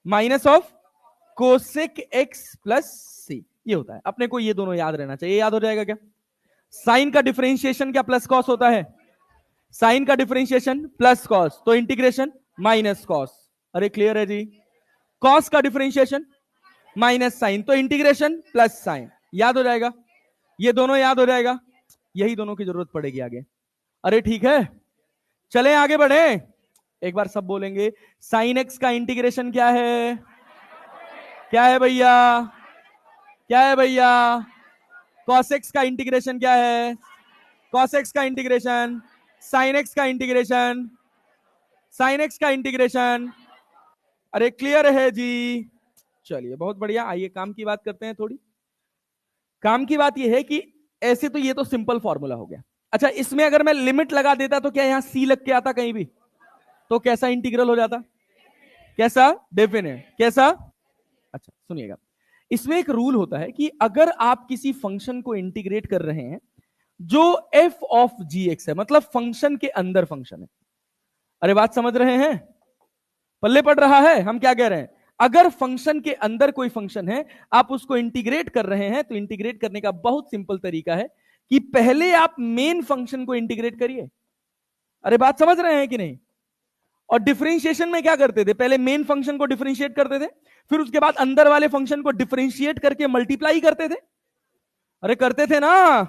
Minus of cosec x plus C, ये होता है। अपने को ये दोनों याद रहना चाहिए, याद हो जाएगा क्या? साइन का डिफरेंशिएशन क्या प्लस कॉस होता है? साइन का डिफरेंशिएशन प्लस कॉस, तो इंटीग्रेशन माइनस कॉस। अरे क्लियर है जी? कॉस का डिफरेंशिएशन माइनस साइन, तो इंटीग्रेशन प्लस साइन। याद हो जाएगा? ये दोनों याद हो जाएगा, यही दोनों की जरूरत पड़ेगी आगे। अरे ठीक है, चले आगे बढ़े। एक बार सब बोलेंगे, साइन एक्स का इंटीग्रेशन क्या है? क्या है भैया? क्या है भैया? कॉस एक्स का इंटीग्रेशन क्या है? कॉस एक्स का इंटीग्रेशन, साइन एक्स का इंटीग्रेशन, साइन एक्स का इंटीग्रेशन। अरे क्लियर है जी? चलिए बहुत बढ़िया, आइए काम की बात करते हैं थोड़ी। काम की बात यह है कि ऐसे तो ये तो सिंपल फॉर्मूला हो गया। अच्छा इसमें अगर मैं लिमिट लगा देता तो क्या यहां सी लग के आता कहीं भी? तो कैसा इंटीग्रल हो जाता? कैसा? डेफिनेट। कैसा? अच्छा सुनिएगा, इसमें एक रूल होता है कि अगर आप किसी फंक्शन को इंटीग्रेट कर रहे हैं जो f ऑफ जी एक्स है, मतलब फंक्शन के अंदर फंक्शन है। अरे बात समझ रहे हैं? पल्ले पड़ रहा है हम क्या कह रहे हैं? अगर फंक्शन के अंदर कोई फंक्शन है, आप उसको इंटीग्रेट कर रहे हैं, तो इंटीग्रेट करने का बहुत सिंपल तरीका है कि पहले आप मेन फंक्शन को इंटीग्रेट करिए। अरे बात समझ रहे हैं कि नहीं? और डिफरेंशिएशन में क्या करते थे? पहले मेन फंक्शन को डिफरेंशिएट करते थे, फिर उसके बाद अंदर वाले फंक्शन को डिफरेंशिएट करके मल्टीप्लाई करते थे। अरे करते थे ना?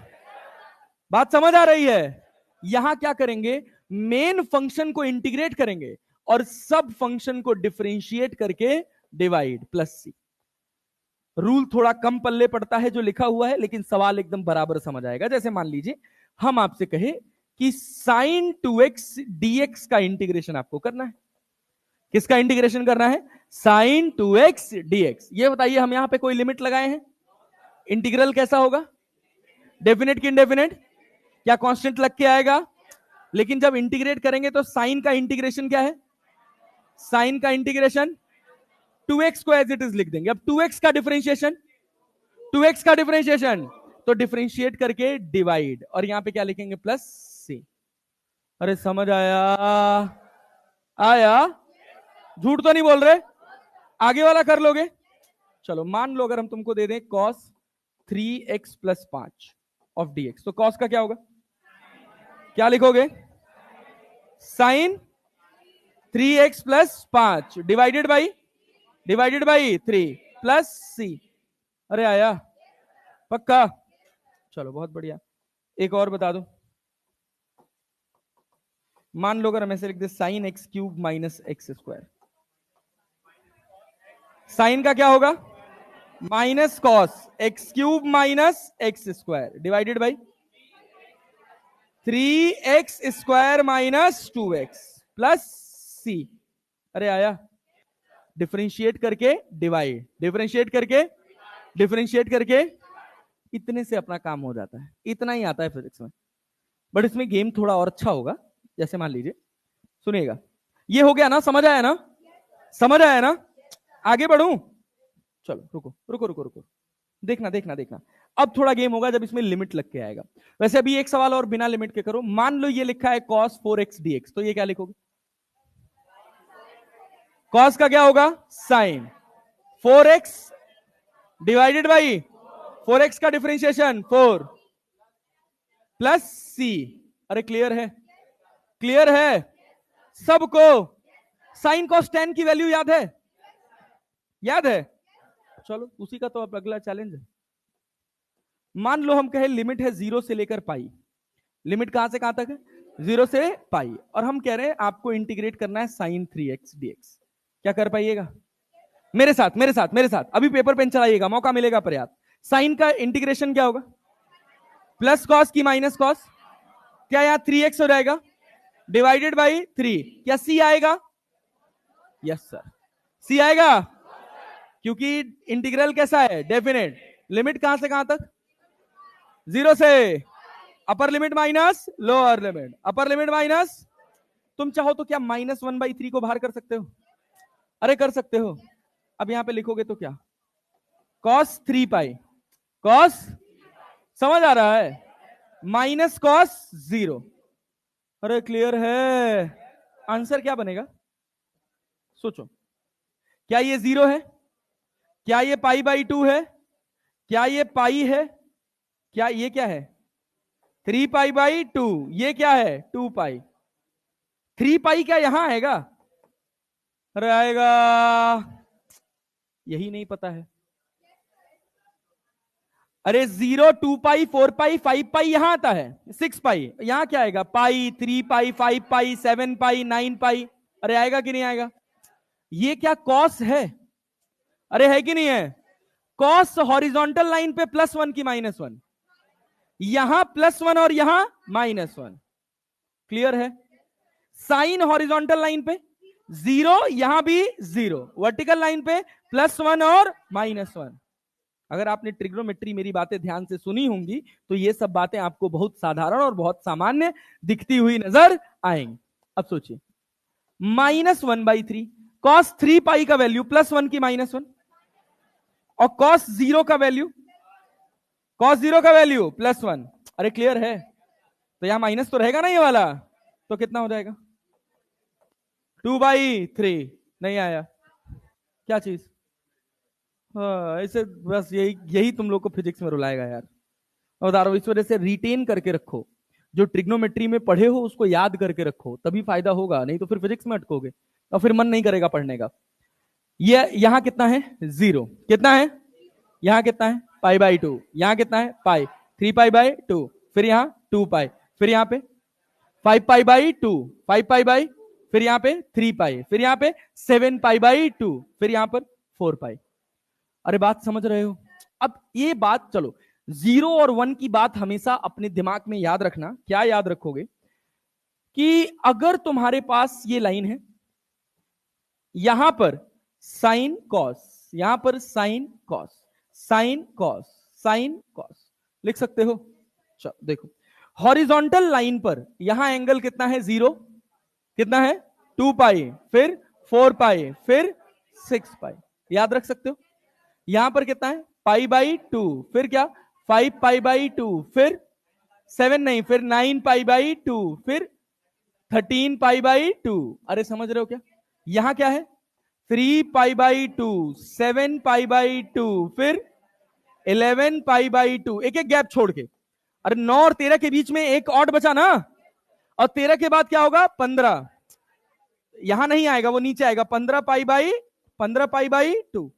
बात समझ आ रही है? यहां क्या करेंगे? मेन फंक्शन को इंटीग्रेट करेंगे और सब फंक्शन को डिफरेंशिएट करके डिवाइड प्लस सी। रूल थोड़ा कम पल्ले पड़ता है जो लिखा हुआ है, लेकिन सवाल एकदम बराबर समझ आएगा। जैसे मान लीजिए हम आपसे कहे कि साइन 2x dx का इंटीग्रेशन आपको करना है। किसका इंटीग्रेशन करना है? Sine 2x dx। ये बताइए, हम यहां पे कोई लिमिट लगाए हैं? इंटीग्रल कैसा होगा? डेफिनेट की इनडेफिनेट? क्या कांस्टेंट लग के आएगा? लेकिन जब इंटीग्रेट करेंगे तो साइन का इंटीग्रेशन क्या है? साइन का इंटीग्रेशन 2x को एज इट इज लिख देंगे। अब 2x का डिफरेंशिएशन, 2x का डिफरेंशिएशन, तो डिफरेंशिएट करके डिवाइड, और यहां पे क्या लिखेंगे? Plus C. अरे समझ आया? आया? झूठ तो नहीं बोल रहे? आगे वाला कर लोगे? चलो मान लो अगर हम तुमको दे दें cos 3x plus 5 of dx, तो cos का क्या होगा? क्या लिखोगे? Sine 3x plus 5 divided by 3 plus C. अरे आया? पक्का? चलो बहुत बढ़िया। एक और बता दो, मान लो अगर हम ऐसे लिख दे sine x cube minus x square, sine का क्या होगा? Minus cos x cube minus x square divided by 3x² minus 2x plus C. अरे आया, डिफरेंशिएट करके डिवाइड, डिफरेंशिएट करके, डिफरेंशिएट करके, इतने से अपना काम हो जाता है। इतना ही आता है फिजिक्स में, बट इसमें गेम थोड़ा और अच्छा होगा। जैसे मान लीजिए, सुनिएगा, ये हो गया ना, समझ आया ना, समझ आया ना, आगे बढ़ूं, चलो रुको रुको रुको रुको, देखना देखना देखना। अब थोड़ा गेम होगा जब इसमें लिमिट लग के आएगा। वैसे अभी एक सवाल और बिना लिमिट के करो। मान लो ये लिखा है cos 4x dx, तो ये क्या लिखोगे? cos का क्या होगा? Sign 4x divided by 4x का डिफरेंशिएशन 4 प्लस सी। अरे क्लियर है, क्लियर है सबको? साइन cos tan की वैल्यू याद है? याद है? चलो उसी का तो अब अगला चैलेंज है। मान लो हम कहे लिमिट है 0 से लेकर पाई। लिमिट कहां से कहां तक है? 0 से पाई। और हम कह रहे हैं आपको इंटीग्रेट करना है sin 3x dx। क्या कर पाइएगा? मेरे साथ मेरे साथ मेरे साथ, अभी पेपर पेन चलाइएगा, मौका मिलेगा पर्याप्त। साइन का इंटीग्रेशन क्या होगा? प्लस कॉस की माइनस कॉस, क्या यहां 3x हो जाएगा डिवाइडेड बाई 3। क्या सी आएगा? यस सर, सी आएगा, क्योंकि इंटीग्रल कैसा है? डेफिनेट। लिमिट कहां से कहां तक? 0 से, upper limit minus lower limit, upper limit minus, तुम चाहो तो क्या -1/3 को बाहर कर सकते हो? अरे कर सकते हो। अब यहां पे लिखोगे तो क्या? cos 3 पाई, cos, समझ आ रहा है, माइनस cos 0। अरे क्लियर है? आंसर क्या बनेगा? सोचो, क्या ये 0 है? क्या ये π/2 है? क्या ये पाई है? क्या ये क्या है? 3π/2। ये क्या है? 2π। 3π क्या यहां आएगा? अरे आएगा, यही नहीं पता है। अरे 0, 2π, 4π, 5π यहां आता है, 6π यहां क्या आएगा? पाई, 3π, 5π, 7π, 9π। अरे आएगा कि नहीं आएगा? ये क्या कॉस है? अरे है कि नहीं है? कॉस हॉरिजॉन्टल लाइन पे +1 की -1, यहां +1 और यहां -1। क्लियर है? साइन हॉरिजॉन्टल लाइन पे 0, यहां भी 0, वर्टिकल लाइन पे +1 और -1। अगर आपने ट्रिग्नोमेट्री मेरी बातें ध्यान से सुनी होंगी तो ये सब बातें आपको बहुत साधारण और बहुत सामान्य दिखती हुई नजर आएंगी। अब सोचिए, -1/3, cos 3π का वैल्यू +1 की -1, और cos 0 का वैल्यू, cos 0 का वैल्यू +1। अरे क्लियर है? तो यहां माइनस तो रहेगा ना ये वाला, तो कितना हो जाएगा? 2/3। नहीं आया? क्या चीज? ऐसे बस यही तुम लोग को फिजिक्स में रुलाएगा यार। और इस वजह से रिटेन करके रखो, जो ट्रिग्नोमेट्री में पढ़े हो उसको याद करके रखो, तभी फायदा होगा, नहीं तो फिर फिजिक्स में अटकोगे और फिर मन नहीं करेगा पढ़ने का। ये यहां कितना है? 0। कितना है? यहां कितना है? π/2। यहां कितना है? पाई, 3π/2। फिर यहां 2π, फिर यहां पे 5π/2, 5π, फिर यहां पे 3π, फिर यहां पे 7π/2, फिर यहां पर 4π। अरे बात समझ रहे हो? अब ये बात, चलो 0 और 1 की बात हमेशा अपने दिमाग में याद रखना। क्या याद रखोगे? कि अगर तुम्हारे पास ये लाइन है, यहां पर साइन कॉस, यहां पर sine cos, sine cos, sine cos लिख सकते हो। चलो देखो, हॉरिजॉन्टल लाइन पर यहां एंगल कितना है? 0। कितना है? 2π, फिर 4π, फिर 6π। याद रख सकते हो। यहां पर कितना है? π/2, फिर क्या? 5π/2, फिर 7 नहीं, फिर 9π/2, फिर 13π/2। अरे समझ रहे हो क्या? यहां क्या है? 3π/2, 7π/2, फिर 11π/2, एक एक गैप छोड़ के। अरे 9 और 13 के बीच में एक ऑड बचा ना, और 13 के बाद क्या होगा? 15। यहां नहीं आएगा, वो नीचे आएगा, 15π/2।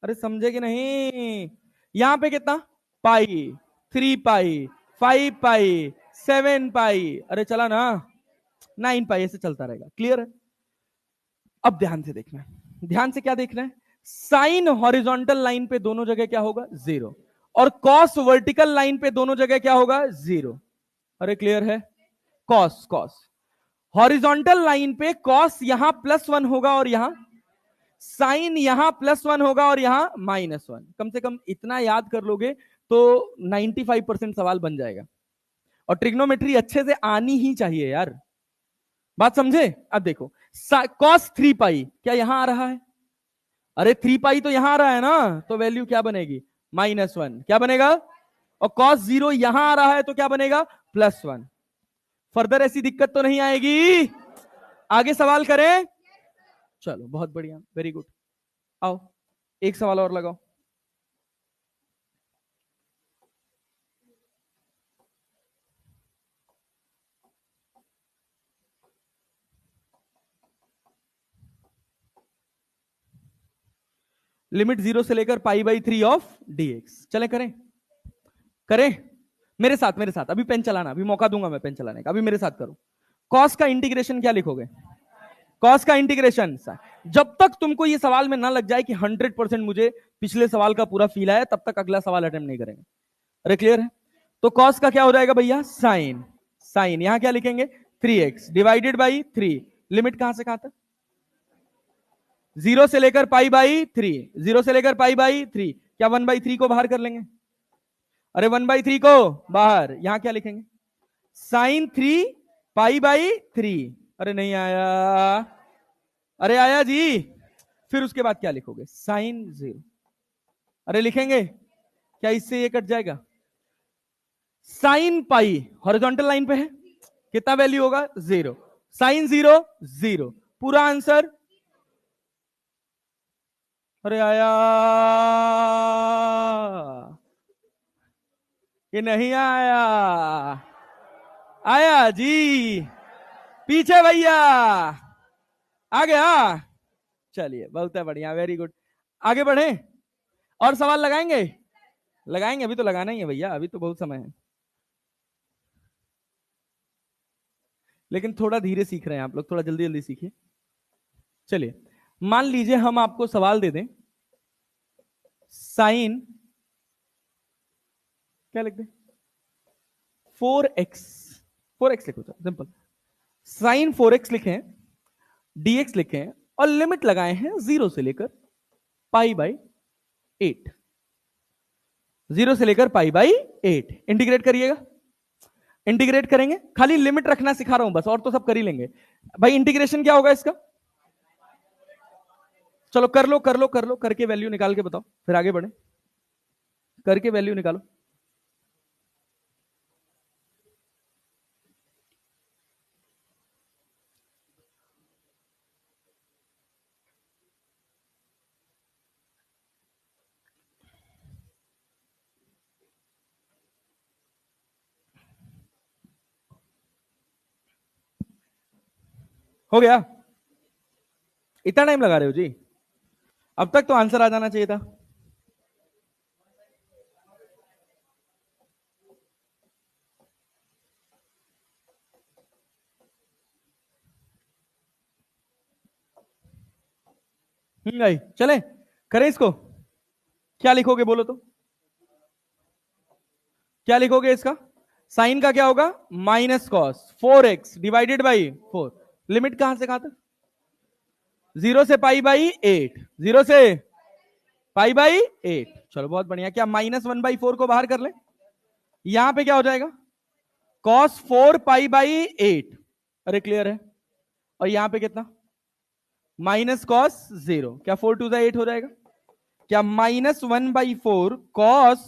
अरे समझे कि नहीं? यहां पे कितना? पाई, 3π, 5π, 7π, अरे चला ना, 9π, ऐसे चलता रहेगा। क्लियर है? अब ध्यान से देखना है। ध्यान से क्या देखना है? साइन हॉरिजॉन्टल लाइन पे दोनों जगह क्या होगा? 0, और कॉस वर्टिकल लाइन पे दोनों जगह क्या होगा? 0। अरे क्लियर है? कॉस कॉस हॉरिजॉन्टल लाइन पे कॉस यहां +1 होगा और यहां साइन यहां +1 होगा और यहां -1। कम से कम इतना याद कर लोगे तो 95% सवाल बन जाएगा। और ट्रिग्नोमेट्री अच्छे से आनी ही चाहिए यार, बात समझे? अब देखो कॉस 3 पाई क्या यहां आ रहा है? अरे 3 पाई तो यहां आ रहा है ना, तो वैल्यू क्या बनेगी? -1। क्या बनेगा? और कॉस 0 यहां आ रहा है तो क्या बनेगा? +1। फर्दर ऐसी दिक्कत तो नहीं आएगी? आगे सवाल करें? चलो बहुत बढ़िया, वेरी गुड। आओ एक सवाल और लगाओ। लिमिट 0 से लेकर π/3 ऑफ dx। चले करें? करें मेरे साथ, मेरे साथ। अभी पेन चलाना, अभी मौका दूंगा मैं पेन चलाने का, अभी मेरे साथ करो। कॉस का इंटीग्रेशन क्या लिखोगे? कॉस का इंटीग्रेशन। जब तक तुमको ये सवाल में ना लग जाए कि 100% मुझे पिछले सवाल का पूरा फील आया, तब तक अगला सवाल अटेम्प्ट नहीं करेंगे। अरे क्लियर है? तो कॉस का क्या हो जाएगा भैया? साइन। साइन यहां क्या लिखेंगे? 3x divided by 3। लिमिट कहां से कहां तक? 0 से लेकर π/3। 0 से लेकर π/3। क्या 1/3 को बाहर कर लेंगे? अरे 1/3 को बाहर, यहां क्या लिखेंगे? साइन 3 π/3। अरे नहीं आया? अरे आया जी। फिर उसके बाद क्या लिखोगे? साइन 0। अरे लिखेंगे क्या? इससे ये कट जाएगा। साइन पाई हॉरिजॉन्टल लाइन पे है, कितना वैल्यू होगा? 0। साइन 0 0। पूरा आंसर। अरे आया? ये नहीं आया? आया जी। पीछे भैया आ गया। चलिए बहुत है बढ़िया, वेरी गुड। आगे बढ़े? और सवाल लगाएंगे? लगाएंगे, अभी तो लगाना ही है भैया, अभी तो बहुत समय है। लेकिन थोड़ा धीरे सीख रहे हैं आप लोग, थोड़ा जल्दी जल्दी सीखिए। चलिए मान लीजिए हम आपको सवाल दे दें, साइन क्या लिख दें? 4x। 4x लिखो, सिंपल। साइन 4x लिखें, dx लिखें और लिमिट लगाए हैं 0 से लेकर π/8। 0 से लेकर π/8 इंटीग्रेट करिएगा। इंटीग्रेट करेंगे, खाली लिमिट रखना सिखा रहा हूं बस, और तो सब कर ही लेंगे। भाई इंटीग्रेशन क्या होगा इसका? चलो कर लो कर लो कर लो, करके वैल्यू निकाल के बताओ, फिर आगे बढ़े। करके वैल्यू निकालो। हो गया? इतना टाइम लगा रहे हो जी? अब तक तो आंसर आ जाना चाहिए था। भाई चले करें इसको? क्या लिखोगे बोलो तो? क्या लिखोगे इसका? साइन का क्या होगा? Minus cos 4x divided by 4। Limit कहां से कहां तक? 0 से π/8। 0 से π/8। चलो बहुत बढ़िया। क्या -1/4 को बाहर कर ले? यहां पे क्या हो जाएगा? cos 4 π/8। अरे क्लियर है? और यहां पे कितना? Minus cos 0। क्या 4 2 8 हो जाएगा? क्या -1/4 cos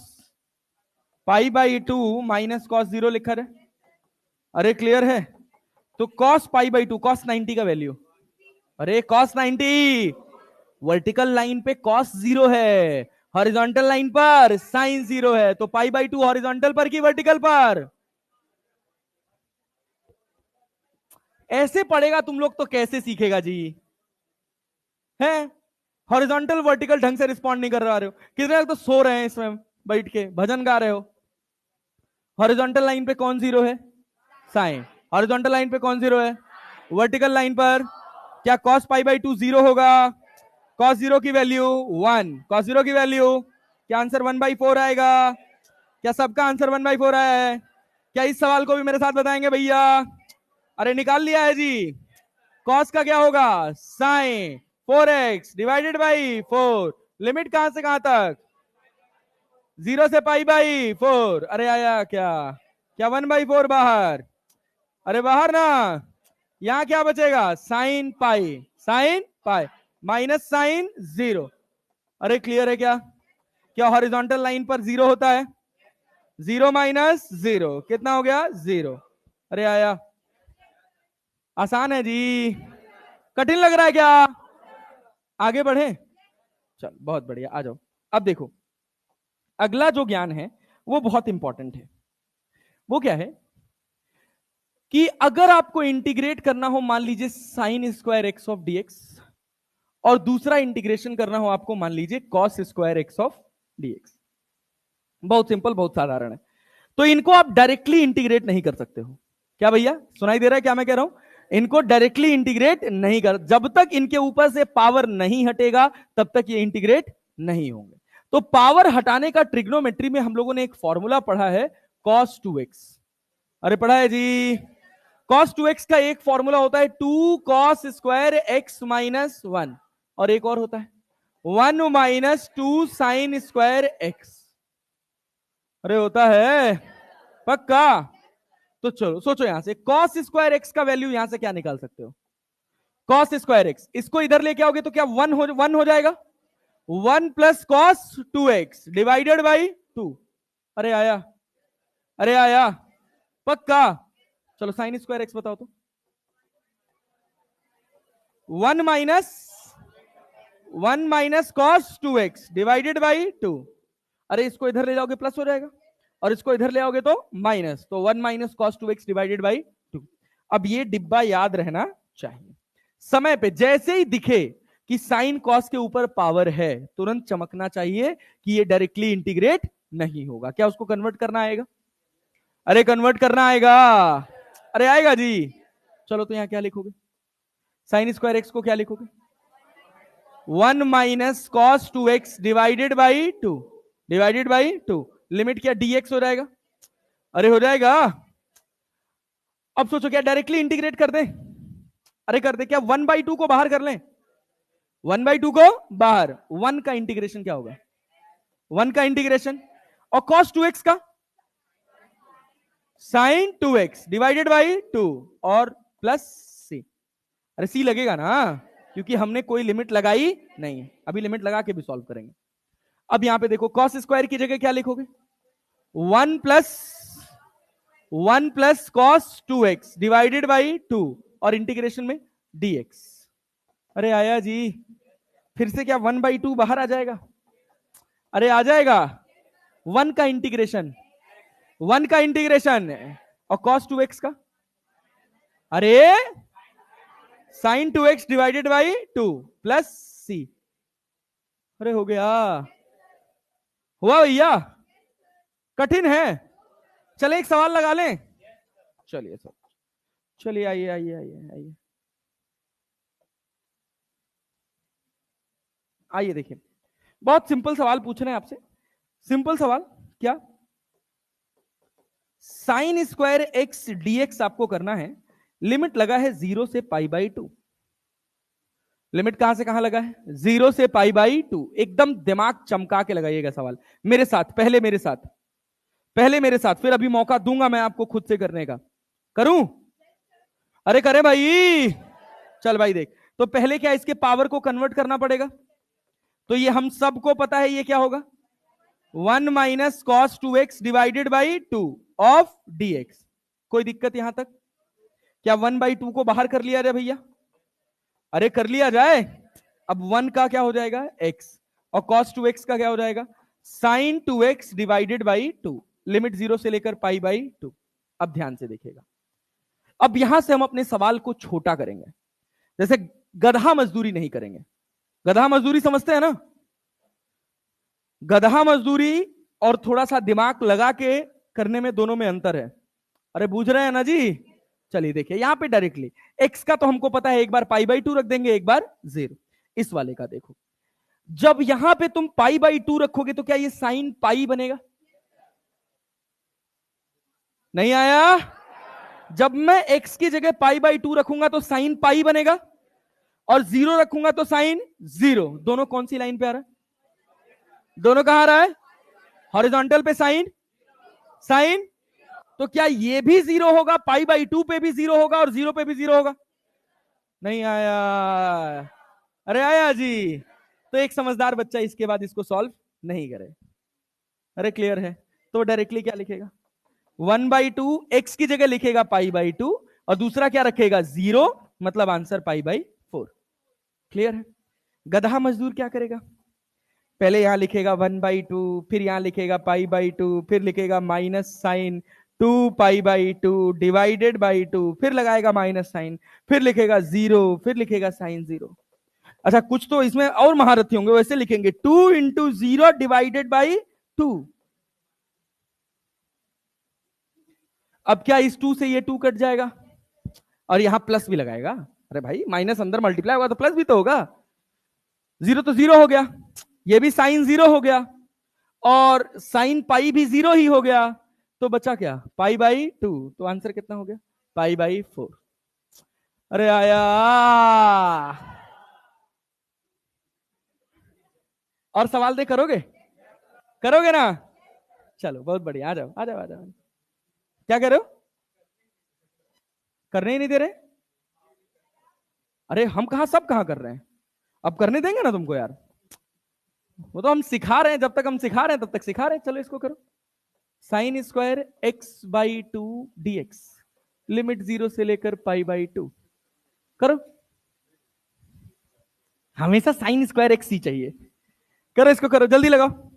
π/2 माइनस कॉस 0 लिखा है? अरे क्लियर है? तो cos π/2 cos 90 का वैल्यू। अरे cos 90 वर्टिकल लाइन पे cos 0 है, हॉरिजॉन्टल लाइन पर sin 0 है, तो π/2 हॉरिजॉन्टल पर की वर्टिकल पर? ऐसे पढ़ेगा तुम लोग तो कैसे सीखेगा जी? है हॉरिजॉन्टल वर्टिकल ढंग से रिस्पॉन्ड नहीं कर रहे हो, कितने लोग तो सो रहे हैं इसमें बैठ के भजन गा रहे हो। हॉरिजॉन्टल लाइन पे कौन 0 है? साइन। हॉरिजॉन्टल लाइन पे कौन 0 है? वर्टिकल लाइन पर। क्या cos π/2 0 होगा? cos 0 की वैल्यू 1। cos 0 की वैल्यू क्या? आंसर 1/4 आएगा। क्या सबका आंसर 1/4 आया है? क्या इस सवाल को भी मेरे साथ बताएंगे भैया? अरे निकाल लिया है जी। कॉस का क्या होगा? Sign 4x divided by 4। Limit कहां से कहां तक? 0 से पाई बाई 4। अरे आया क्या? क्या 1/4 बाहर? अरे बाहर ना। यहां क्या बचेगा? Sine pi, sine pi minus sine 0। अरे क्लियर है क्या? क्या हॉरिजॉन्टल लाइन पर 0 होता है? 0 माइनस 0 कितना हो गया? 0। अरे आया। आसान है जी। कठिन लग रहा है क्या? आगे बढ़े? चल बहुत बढ़िया, आ जाओ। अब देखो, अगला जो ज्ञान है वो बहुत इंपॉर्टेंट है। वो क्या है कि अगर आपको इंटीग्रेट करना हो, मान लीजिए sine square x of dx, और दूसरा इंटीग्रेशन करना हो आपको, मान लीजिए cos square x of dx. बहुत सिंपल, बहुत साधारण है। तो इनको आप डायरेक्टली इंटीग्रेट नहीं कर सकते हो। क्या भैया सुनाई दे रहा है क्या मैं कह रहा हूं? इनको डायरेक्टली इंटीग्रेट नहीं कर, जब तक इनके ऊपर से पावर नहीं हटेगा तब तक ये इंटीग्रेट नहीं होंगे। तो पावर हटाने का ट्रिग्नोमेट्री में हम लोगों ने एक फॉर्मूला पढ़ा है, cos 2x। अरे पढ़ा है जी। cos 2x का एक फॉर्मूला होता है 2 cos स्क्वायर x माइनस 1, और एक और होता है 1 माइनस 2 साइन स्क्वायर x। अरे होता है पक्का? तो चलो सोचो, यहां से cos स्क्वायर एक्स का वैल्यू यहां से क्या निकाल सकते हो? cos स्क्वायर एक्स, इसको इधर लेके आओगे तो क्या 1 हो जाएगा? 1 plus cos 2x divided by 2। अरे आया, अरे आया पक्का? चलो साइन स्क्वायर एक्स बताओ तो। 1 minus, 1 minus cos 2x divided by 2। अरे इसको इधर ले जाओगे प्लस हो जाएगा, और इसको इधर ले आओगे तो माइनस, तो 1 minus cos 2x divided by 2। अब ये डिब्बा याद रहना चाहिए। समय पे जैसे ही दिखे कि साइन कॉस के ऊपर पावर है, तुरंत चमकना चाहिए कि ये डायरेक्टली इंटीग्रेट नहीं होगा। क्या उसको कन्वर्ट करना आएगा? अरे कन्वर्ट करना आएगा। अरे आएगा जी। चलो तो यहां क्या लिखोगे? साइन स्क्वायर एक्स को क्या लिखोगे? 1 minus cos 2x divided by 2, divided by 2। Limit क्या dx हो जाएगा? अरे हो जाएगा। अब सोचो क्या डायरेक्टली इंटीग्रेट कर दें? अरे कर दे। क्या 1/2 को बाहर कर लें? 1/2 को बाहर, 1 का इंटीग्रेशन क्या होगा? 1 का इंटीग्रेशन, और cos 2x का sin 2x डिवाइडेड बाई 2 और प्लस c। अरे c लगेगा ना, क्योंकि हमने कोई लिमिट लगाई नहीं है। अभी लिमिट लगा के भी सॉल्व करेंगे। अब यहां पे देखो, cos स्क्वायर की जगह क्या लिखोगे? 1 plus cos 2x divided by 2 और इंटीग्रेशन में dx। अरे आया जी। फिर से क्या 1/2 बाहर आ जाएगा? अरे आ जाएगा। 1 का इंटीग्रेशन, 1 का इंटीग्रेशन, और cos 2x का, अरे sin 2x divided by 2 plus c। अरे हो गया। हुआ भैया? कठिन है? चले एक सवाल लगा लें। चलिए सर, चलिए आइए आइए आइए आइए आइए। देखिए, बहुत सिंपल सवाल पूछ रहे हैं आपसे। सिंपल सवाल क्या? साइन स्क्वायर एक्स डीएक्स आपको करना है। लिमिट लगा है 0 से पाई बाई 2। लिमिट कहां से कहां लगा है? 0 से पाई बाई 2। एकदम दिमाग चमका के लगाइएगा सवाल मेरे साथ। पहले मेरे साथ, पहले मेरे साथ, फिर अभी मौका दूंगा मैं आपको खुद से करने का। करूं? अरे करे भाई। चल भाई देख, तो पहले क्या इसके पावर को कन्वर्ट करना पड़ेगा। तो ये हम सबको पता है, ये क्या होगा? 1 minus cos 2x divided by 2 of dx। कोई दिक्कत यहां तक? क्या 1/2 को बाहर कर लिया जाए भैया? अरे कर लिया जाए। अब 1 का क्या हो जाएगा? x, और cos 2x का क्या हो जाएगा? sin 2x divided by 2। Limit 0 से लेकर पाई बाई 2। अब ध्यान से देखिएगा, अब यहां से हम अपने सवाल को छोटा करेंगे। जैसे गधा मजदूरी नहीं करेंगे। गधा मजदूरी समझते हैं ना? गधा मजदूरी और थोड़ा सा दिमाग लगा के करने में, दोनों में अंतर है। अरे बूझ रहे हैं ना जी? चलिए देखिए, यहां पे डायरेक्टली x का तो हमको पता है, एक बार पाई बाई 2 रख देंगे, एक बार 0। इस वाले का देखो, जब यहां पे तुम पाई बाई 2 रखोगे तो क्या ये साइन पाई बनेगा? नहीं आया? जब मैं x की जगह पाई बाई 2 रखूंगा तो साइन पाई बनेगा, और 0 रखूंगा तो साइन 0। दोनों कौन सी लाइन पे आ रहा है? दोनों कहां आ रहा है? हॉरिजॉन्टल पे साइन, साइन। तो क्या ये भी 0 होगा? पाई बाई 2 पे भी 0 होगा और 0 पे भी 0 होगा? नहीं आया? अरे आया जी। तो एक समझदार बच्चा इसके बाद इसको सॉल्व नहीं करे। अरे क्लियर है? तो डायरेक्टली क्या लिखेगा? 1/2 एक्स की जगह लिखेगा पाई बाई 2, और दूसरा क्या रखेगा? 0, मतलब आंसर पाई बाई 4। क्लियर है? गधा मजदूर क्या करेगा? पहले यहां लिखेगा 1/2, फिर यहां लिखेगा पाई बाई 2, फिर लिखेगा minus sine 2 pi by 2 divided by 2, फिर लगाएगा माइनस साइन, फिर लिखेगा 0, फिर लिखेगा साइन 0। अच्छा, कुछ तो इसमें और महारथी होंगे, वैसे लिखेंगे 2 × 0 डिवाइडेड बाई 2। अब क्या इस 2 से ये 2 कट जाएगा, और यहां प्लस भी लगाएगा। अरे भाई, माइनस अंदर मल्टीप्लाई होगा तो प्लस भी तो होगा। 0 तो 0 हो गया, ये भी साइन 0 हो गया, और साइन पाई भी 0 ही हो गया। तो बचा क्या? पाई बाई 2। तो आंसर कितना हो गया? Pi by 4। अरे आया? और सवाल दे, करोगे? करोगे ना? चलो बहुत बढ़िया, आ जाओ आ जाओ आ जाओ। क्या करो? करने ही नहीं दे रहे? अरे हम कहा, सब कहां कर रहे हैं? अब करने देंगे ना तुमको यार? वो तो हम सिखा रहे हैं, जब तक हम सिखा रहे हैं तब तक सिखा रहे हैं। चलो इसको करो। Sign square x by 2 dx, limit 0 से लेकर पाई बाई 2। करो। हमेशा साइन स्क्वायर एक्स ही चाहिए। करो इसको, करो जल्दी लगाओ।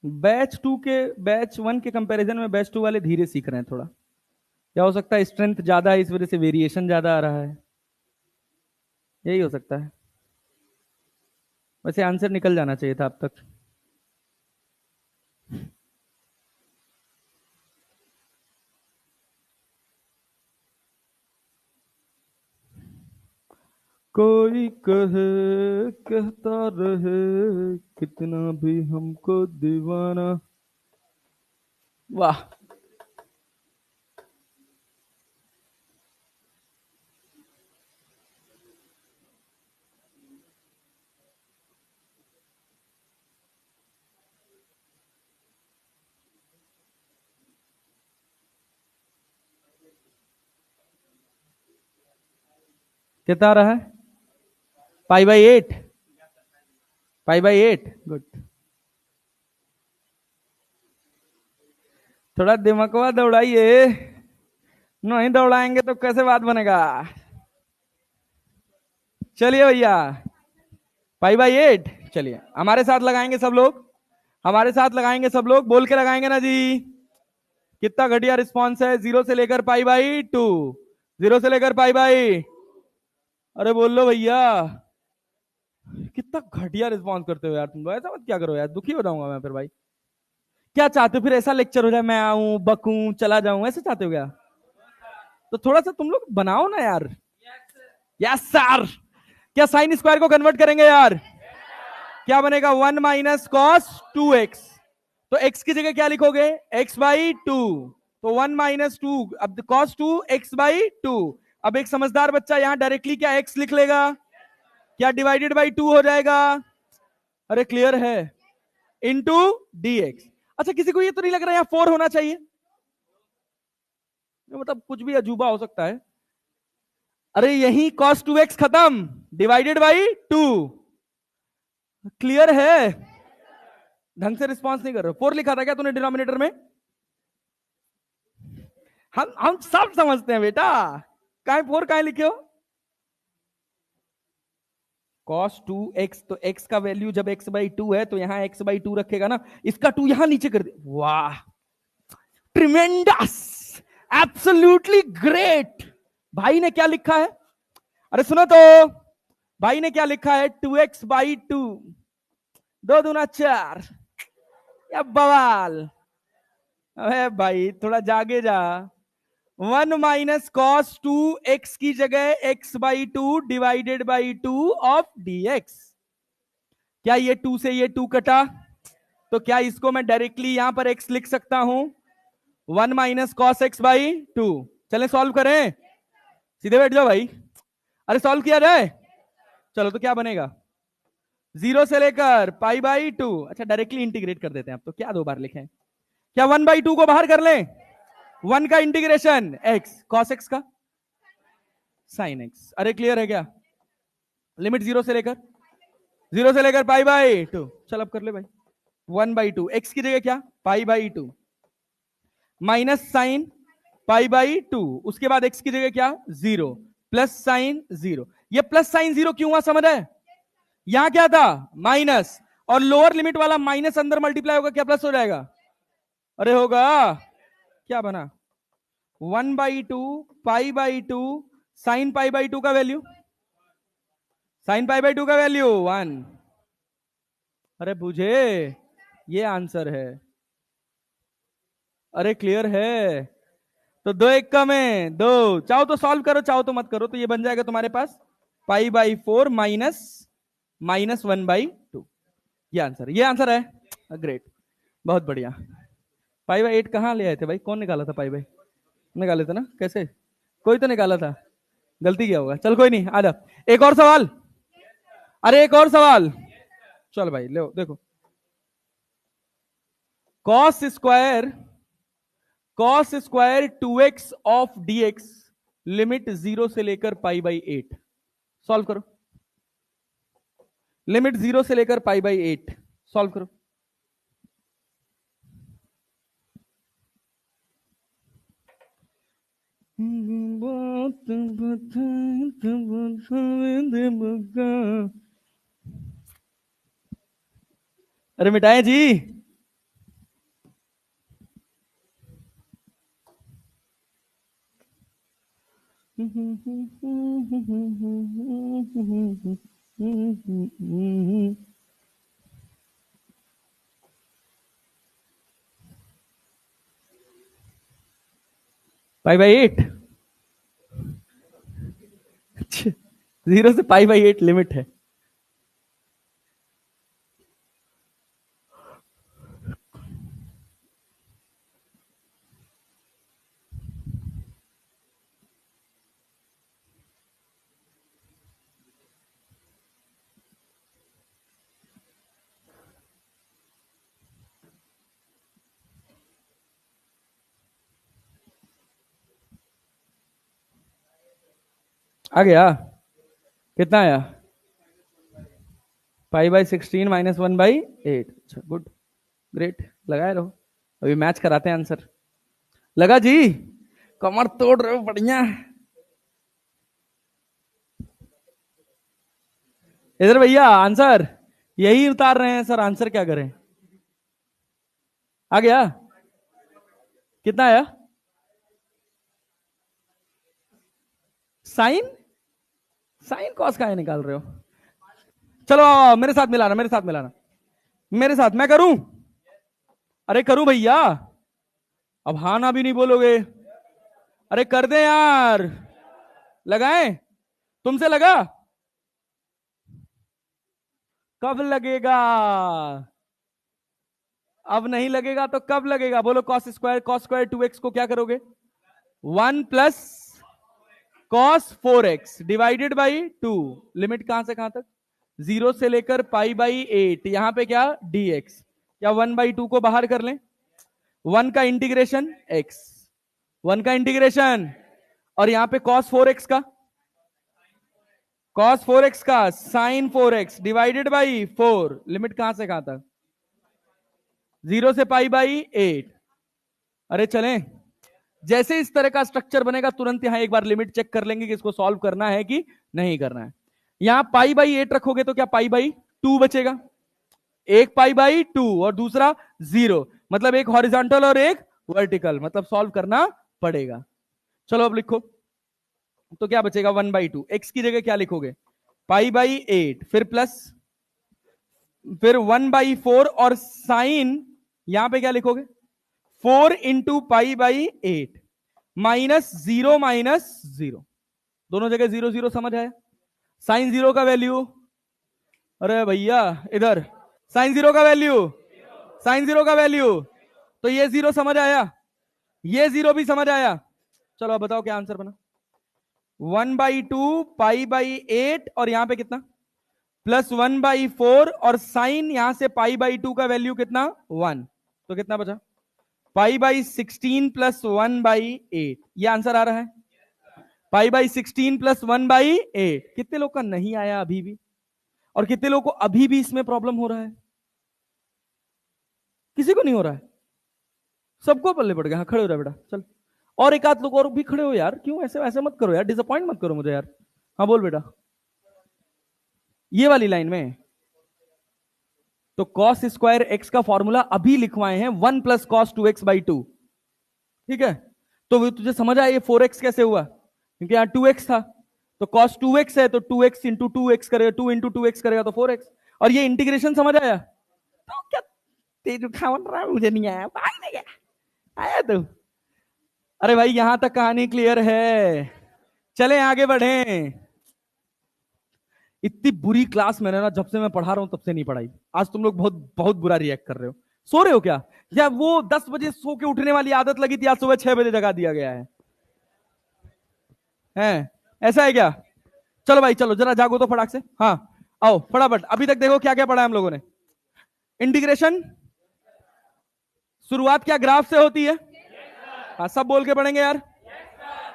बैच 1 के कंपैरिजन में बैच 2 वाले धीरे सीख रहे हैं थोड़ा। क्या हो सकता है? स्ट्रेंथ ज्यादा है, इस वजह से वेरिएशन ज्यादा आ रहा है। यही हो सकता है। वैसे आंसर निकल जाना चाहिए था अब तक। कोई कहे, कहता रहे, कितना भी हमको दीवाना। वाह। कितना आ रहा है? Pi by 8। Pi by 8, good. थोड़ा दिमागवा दौड़ाइए, नहीं दौड़ाएंगे तो कैसे बात बनेगा? चलिए भैया, पाई बाई 8। चलिए हमारे साथ लगाएंगे सब लोग, हमारे साथ लगाएंगे सब लोग, बोल के लगाएंगे ना जी। कितना घटिया रिस्पॉन्स है? 0 से लेकर पाई बाई 2, 0 से लेकर पाई बाई। अरे बोल लो भैया। कितना घटिया रिस्पॉन्स करते हो यार तुम लोग। ऐसा मत क्या करो यार, दुखी हो जाऊंगा मैं फिर भाई। क्या चाहते हो फिर? ऐसा लेक्चर हो जाए मैं आऊं, बकूं, चला जाऊं, ऐसे चाहते हो क्या? तो थोड़ा सा तुम लोग बनाओ ना यार। Yes sir. क्या साइन स्क्वायर को कन्वर्ट करेंगे यार? क्या बनेगा? 1 - cos 2x। तो x की जगह क्या लिखोगे? x/2। तो 1 - 2, अब cos 2 x/2। अब एक समझदार बच्चा यहां डायरेक्टली क्या x लिख लेगा? क्या डिवाइडेड बाई 2 हो जाएगा? अरे क्लियर है? Into dx। अच्छा, किसी को ये तो नहीं लग रहा यहां 4 होना चाहिए? मतलब कुछ भी अजूबा हो सकता है। अरे यही cos 2x खत्म, डिवाइडेड बाई 2। क्लियर है? ढंग से रिस्पॉन्स नहीं कर रहे। 4 लिखा था क्या तूने डिनोमिनेटर में? हम सब समझते हैं बेटा। काहे 4 काहे लिखे हो? cos 2x, तो x का वैल्यू जब x/2 है तो यहां x/2 रखेगा ना, इसका 2 यहां नीचे कर दे। वाह, ट्रिमेंडस, एब्सोल्युटली ग्रेट। भाई ने क्या लिखा है? अरे सुनो तो, भाई ने क्या लिखा है 2x/2, 2 दूना 4, या बवाल। अबे भाई थोड़ा जागे जा। 1 माइनस कॉस 2x की जगह x/2 divided by 2 of dx। क्या ये 2 से ये 2 कटा, तो क्या इसको मैं डायरेक्टली यहां पर x लिख सकता हूं, 1 माइनस कॉस x/2। चले सॉल्व करें, सीधे बैठ जाओ भाई। अरे सॉल्व किया जाए, चलो तो क्या बनेगा, 0 से लेकर π/2। अच्छा डायरेक्टली इंटीग्रेट कर देते हैं, अब तो क्या 2 बार लिखें, क्या 1/2 को बाहर कर लें, 1 का इंटीग्रेशन x cos x का sin x। अरे क्लियर है क्या, लिमिट 0 से लेकर π/2। चल अब कर ले भाई, 1/2 x की जगह क्या π/2 माइनस साइन π/2, उसके बाद x की जगह क्या 0 प्लस साइन 0। ये प्लस साइन 0 क्यों हुआ समझ है, यहां क्या था माइनस, और लोअर लिमिट वाला माइनस अंदर मल्टीप्लाई होगा क्या प्लस हो जाएगा, अरे होगा, क्या बना 1/2 π/2 साइन π/2 का वैल्यू, साइन π/2 का वैल्यू 1। अरे बुझे, ये आंसर है। अरे क्लियर है, तो 2 1 कम है 2, चाहो तो सॉल्व करो चाहो तो मत करो, तो ये बन जाएगा तुम्हारे पास π/4 माइनस 1/2। ये आंसर है, ग्रेट, बहुत बढ़िया। π/8 कहां ले आए थे भाई, कौन निकाला था π/, निकाले थे ना, कैसे, कोई तो निकाला था, गलती किया होगा, चल कोई नहीं, आ जा। एक और सवाल, अरे एक और सवाल, चल भाई ले देखो, cos square 2x of dx limit 0 से लेकर π/8, सॉल्व करो, लिमिट 0 से लेकर π/8 सॉल्व करो। अरे मिटाए जी, π/8, 0 से π/8 लिमिट है। आ गया, कितना आया π/16 माइनस 1/8। अच्छा गुड, ग्रेट, लगाए रहो, अभी मैच कराते हैं आंसर। लगा जी, कमर तोड़ रहे हो, बढ़िया। इधर भैया आंसर यही उतार रहे हैं सर, आंसर क्या करें, आ गया, कितना आया, साइन, साइन कॉस का निकाल रहे हो, चलो मेरे साथ मिलाना, मेरे साथ मैं करूं, अरे करूं भैया, अब हाँ ना भी नहीं बोलोगे, अरे कर दे यार, लगाएं, तुमसे लगा, कब लगेगा, अब नहीं लगेगा तो कब लगेगा, बोलो cos स्क्वायर 2x को क्या करोगे, 1 plus cos 4x divided by 2, limit कहां से कहां तक, 0 से लेकर π/8, यहां पे क्या dx, क्या 1/2 को बाहर कर लें, 1 का इंटीग्रेशन x, 1 का इंटीग्रेशन, और यहां पे cos 4x का, cos 4x का sin 4x divided by 4, limit कहां से कहां तक, 0 से π/8। अरे चलें, जैसे इस तरह का स्ट्रक्चर बनेगा तुरंत यहां एक बार लिमिट चेक कर लेंगे कि इसको सॉल्व करना है कि नहीं करना है। यहां π/8 रखोगे तो क्या π/2 बचेगा, एक π/2 और दूसरा 0, मतलब एक हॉरिजॉन्टल और एक वर्टिकल, मतलब सॉल्व करना पड़ेगा। चलो अब लिखो, तो क्या बचेगा 1/2, x की जगह क्या लिखोगे, पाई बाई 8, फिर प्लस, फिर 1/4 और साइन यहां पे क्या लिखोगे 4 इंटू पाई बाई 8 -0 दोनों जगह 0 0 समझ आया। साइन 0 का वैल्यू, अरे भैया इधर साइन 0 का वैल्यू, साइन 0 का वैल्यू, तो ये 0 समझ आया, ये 0 भी समझ आया। चलो अब बताओ क्या आंसर बना। 1/2 पाई बाई 8 और यहां पे कितना +1/4 और साइन यहां से पाई बाई 2 का वैल्यू कितना 1, तो कितना बचा पाई बाई 16 + 1/8। ये आंसर आ रहा है पाई बाई 16 + 1/8। कितने लोग का नहीं आया अभी भी, और कितने लोग को अभी भी इसमें प्रॉब्लम हो रहा है? किसी को नहीं हो रहा है, सबको पल्ले पड़ गया। हाँ खड़े हो रहा बेटा, चल और एक आध लोग और भी खड़े हो यार, क्यों ऐसे ऐसे मत करो यार, डिसअपॉइंट मत करो मुझे यार। हाँ बोल बेटा, ये वाली लाइन में तो cos स्क्वायर x का फॉर्मूला अभी लिखवाए हैं 1 + cos 2x/2, ठीक है। तो वो तुझे समझ आया ये 4x कैसे हुआ, क्योंकि यहां 2x था, तो cos 2x है तो 2x × 2x करेगा, 2 × 2x करेगा तो 4x, और ये इंटीग्रेशन समझ आया। तो क्या तेज उठा रहा है, मुझे नहीं आया, भाग नहीं गया आया तू। अरे भाई यहां तक कहानी क्लियर है, चले आगे बढ़े। इतनी बुरी क्लास मैंने ना जब से मैं पढ़ा रहा हूं तब से नहीं पढ़ाई। आज तुम लोग बहुत बहुत बुरा रिएक्ट कर रहे हो। सो रहे हो क्या, या वो 10 बजे सो के उठने वाली आदत लगी थी, आज सुबह 6 बजे जगा दिया गया है? ऐसा है क्या? चलो भाई चलो जरा जागो तो फटाक से। हाँ आओ फटाफट, अभी तक देखो क्या क्या पढ़ा है हम लोगों ने। इंटीग्रेशन शुरुआत क्या ग्राफ से होती है? हाँ सब बोल के पढ़ेंगे यार।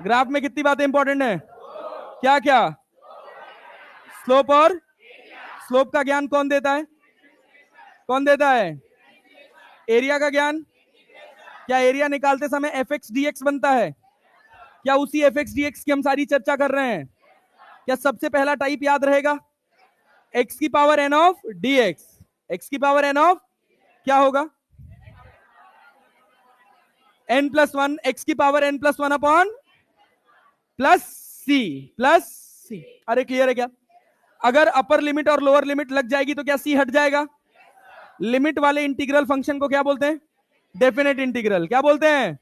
ग्राफ में कितनी बातें इंपॉर्टेंट है? क्या क्या? स्लोप, और स्लोप का ज्ञान कौन देता है? कौन देता है? एरिया का ज्ञान। क्या एरिया निकालते समय fx dx बनता है? क्या उसी fx dx की हम सारी चर्चा कर रहे हैं? क्या सबसे पहला टाइप याद रहेगा x की power n of dx, x की पावर n ऑफ क्या होगा n+1, x की पावर n+1 अपॉन +c। अरे क्लियर है क्या? अगर अपर लिमिट और लोअर लिमिट लग जाएगी तो क्या c हट जाएगा? लिमिट वाले इंटीग्रल फंक्शन को क्या बोलते हैं? Definite integral. क्या बोलते हैं?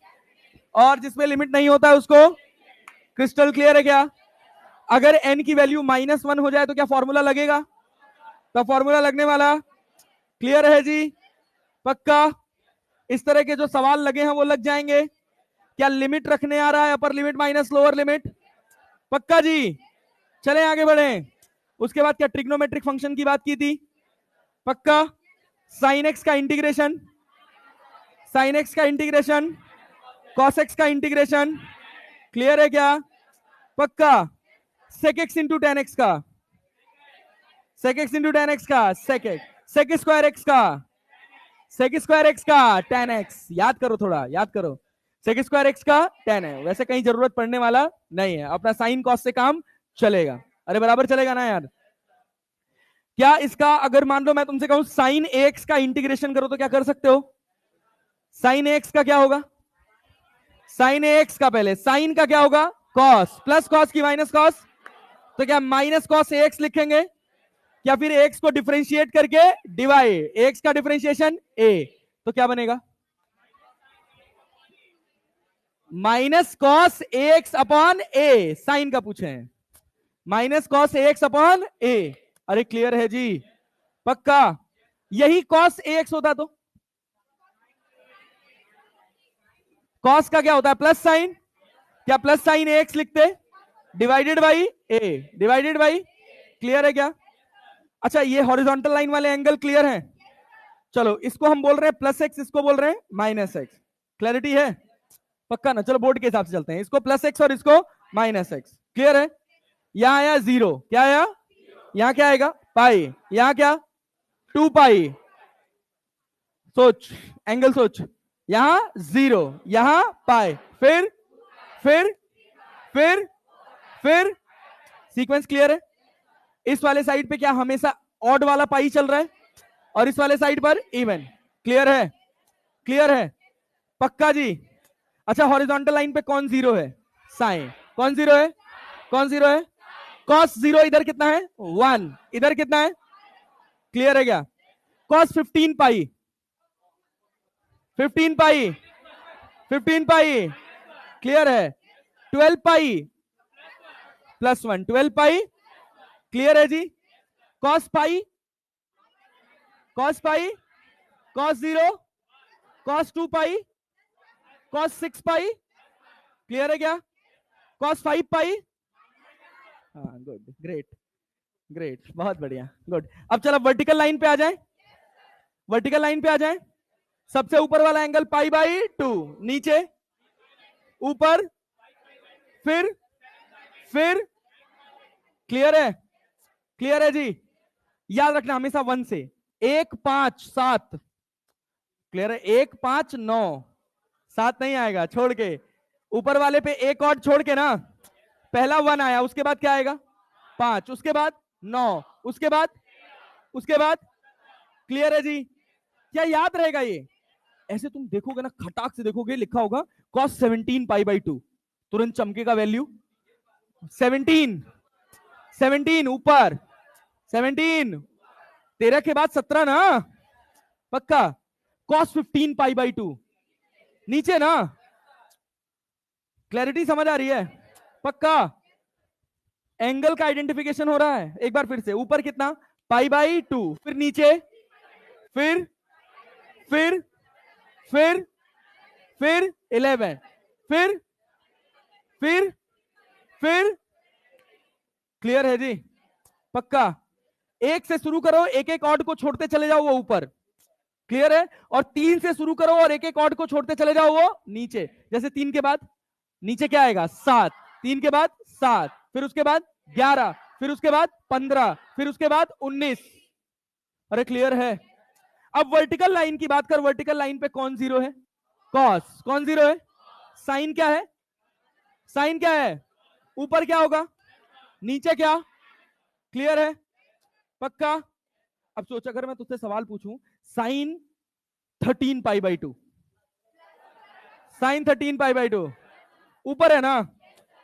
और जिसमें लिमिट नहीं होता है उसको क्रिस्टल क्लियर है क्या? अगर n की वैल्यू -1 हो जाए तो क्या फॉर्मूला लगेगा? तो फॉर्मूला लगने वाला। क्लियर है जी? पक्का? इस तरह के जो सवाल लगे हैं वो लग जाएंगे। क्या लिमिट रखने आ रहा है, upper limit minus lower limit? पक्का जी? चले आगे बढ़े। उसके बाद क्या ट्रिग्नोमेट्रिक फंक्शन की बात की थी? पक्का? साइन एक्स का इंटीग्रेशन, साइन एक्स का इंटीग्रेशन, कॉस एक्स का इंटीग्रेशन। क्लियर है क्या? पक्का? Sec x into tan x का, sec x into tan x का, सेक स्क्वायर एक्स का, सेक स्क्वायर एक्स का टेन एक्स। याद करो थोड़ा, याद करो। सेक स्क्वायर एक्स का 10 है, वैसे कहीं जरूरत पड़ने वाला नहीं है, अपना साइन कॉस से काम चलेगा। अरे बराबर चलेगा ना यार? क्या इसका अगर मान लो मैं तुमसे कहूं साइन एक्स का इंटीग्रेशन करो तो क्या कर सकते हो? साइन एक्स का क्या होगा? साइन एक्स का पहले साइन का क्या होगा? कॉस, प्लस कॉस की माइनस कॉस, तो क्या माइनस कॉस एक्स लिखेंगे? क्या फिर एक्स को डिफरेंशिएट करके डिवाइड, एक्स का डिफरेंशिएशन ए, तो क्या बनेगा? माइनस कॉस एक्स अपॉन ए। साइन का पूछे हैं, माइनस कॉस एक्स अपॉन ए। अरे क्लियर है जी? पक्का? यही कॉस एक्स होता तो कॉस का क्या होता है? Plus sign. क्या प्लस साइन एक्स लिखते? Divided by A, divided by. Clear है क्या? अच्छा ये हॉरिजॉन्टल लाइन वाले एंगल क्लियर है? चलो इसको हम बोल रहे हैं प्लस एक्स, इसको बोल रहे हैं माइनस एक्स। क्लैरिटी है? पक्का ना? चलो बोर्ड के हिसाब से चलते हैं, इसको प्लस एक्स और इसको माइनस एक्स। क्लियर है? यहां आया 0, क्या आया? यहां क्या आएगा? पाई। यहां क्या? 2 पाई। सोच, एंगल सोच। यहां 0, यहां पाई, फिर फिर फिर फिर सीक्वेंस क्लियर है? इस वाले साइड पे क्या हमेशा ऑड वाला पाई चल रहा है, और इस वाले साइड पर इवन। क्लियर है? क्लियर है? पक्का जी? अच्छा हॉरिजॉन्टल लाइन पे कौन 0 है? साइन। कौन 0 है? कौन 0 है? कॉस 0 इधर कितना है 1, इधर कितना है, क्लियर है क्या? कॉस 15 पाई, 15 पाई, 15 पाई, क्लियर है? 12 पाई प्लस 1, 12 पाई, क्लियर है जी? Cos pi, cos pi, cos 0, cos 2 pi, cos 6 pi, clear है क्या? कॉस 5 पाई, हाँ गुड, ग्रेट ग्रेट, बहुत बढ़िया, गुड। अब चलो वर्टिकल लाइन पे आ जाए, वर्टिकल लाइन पे आ जाए। सबसे ऊपर वाला एंगल पाई बाई 2, नीचे, ऊपर, फिर क्लियर है? क्लियर है जी? याद रखना हमेशा 1 से 1 5 7, क्लियर है? 1 5 9, 7 नहीं आएगा, छोड़ के ऊपर वाले पे एक और छोड़ के ना, पहला 1 आया, उसके बाद क्या आएगा 5, उसके बाद 9, उसके बाद क्लियर है जी? क्या याद रहेगा ये? ऐसे तुम देखोगे ना, खटाक से देखोगे, लिखा होगा cos 17 पाई बाई 2, तुरंत चमकेगा वैल्यू 17, 17 ऊपर, 17 13 के बाद 17 ना, पक्का? cos 15 पाई बाई 2 नीचे ना, क्लैरिटी समझ आ रही है? पक्का? एंगल का आइडेंटिफिकेशन हो रहा है? एक बार फिर से, ऊपर कितना पाई बाई 2, फिर नीचे, फिर फिर फिर 11, फिर क्लियर है जी? पक्का? एक से शुरू करो, एक एक ऑड को छोड़ते चले जाओ वो ऊपर, क्लियर है? और 3 से शुरू करो और एक एक ऑड को छोड़ते चले जाओ वो नीचे। जैसे 3 के बाद नीचे क्या आएगा 7, 3 के बाद 7, फिर उसके बाद 11, फिर उसके बाद 15, फिर उसके बाद 19। अरे क्लियर है? अब वर्टिकल लाइन की बात कर, वर्टिकल लाइन पे कौन 0 है? कॉस। कौन 0 है? साइन क्या है? साइन क्या है? ऊपर क्या होगा, नीचे क्या? क्लियर है? पक्का? अब सोच, अगर मैं तुझसे सवाल पूछूं, sine 13 pi by 2, sine 13 pi by 2 ऊपर है ना,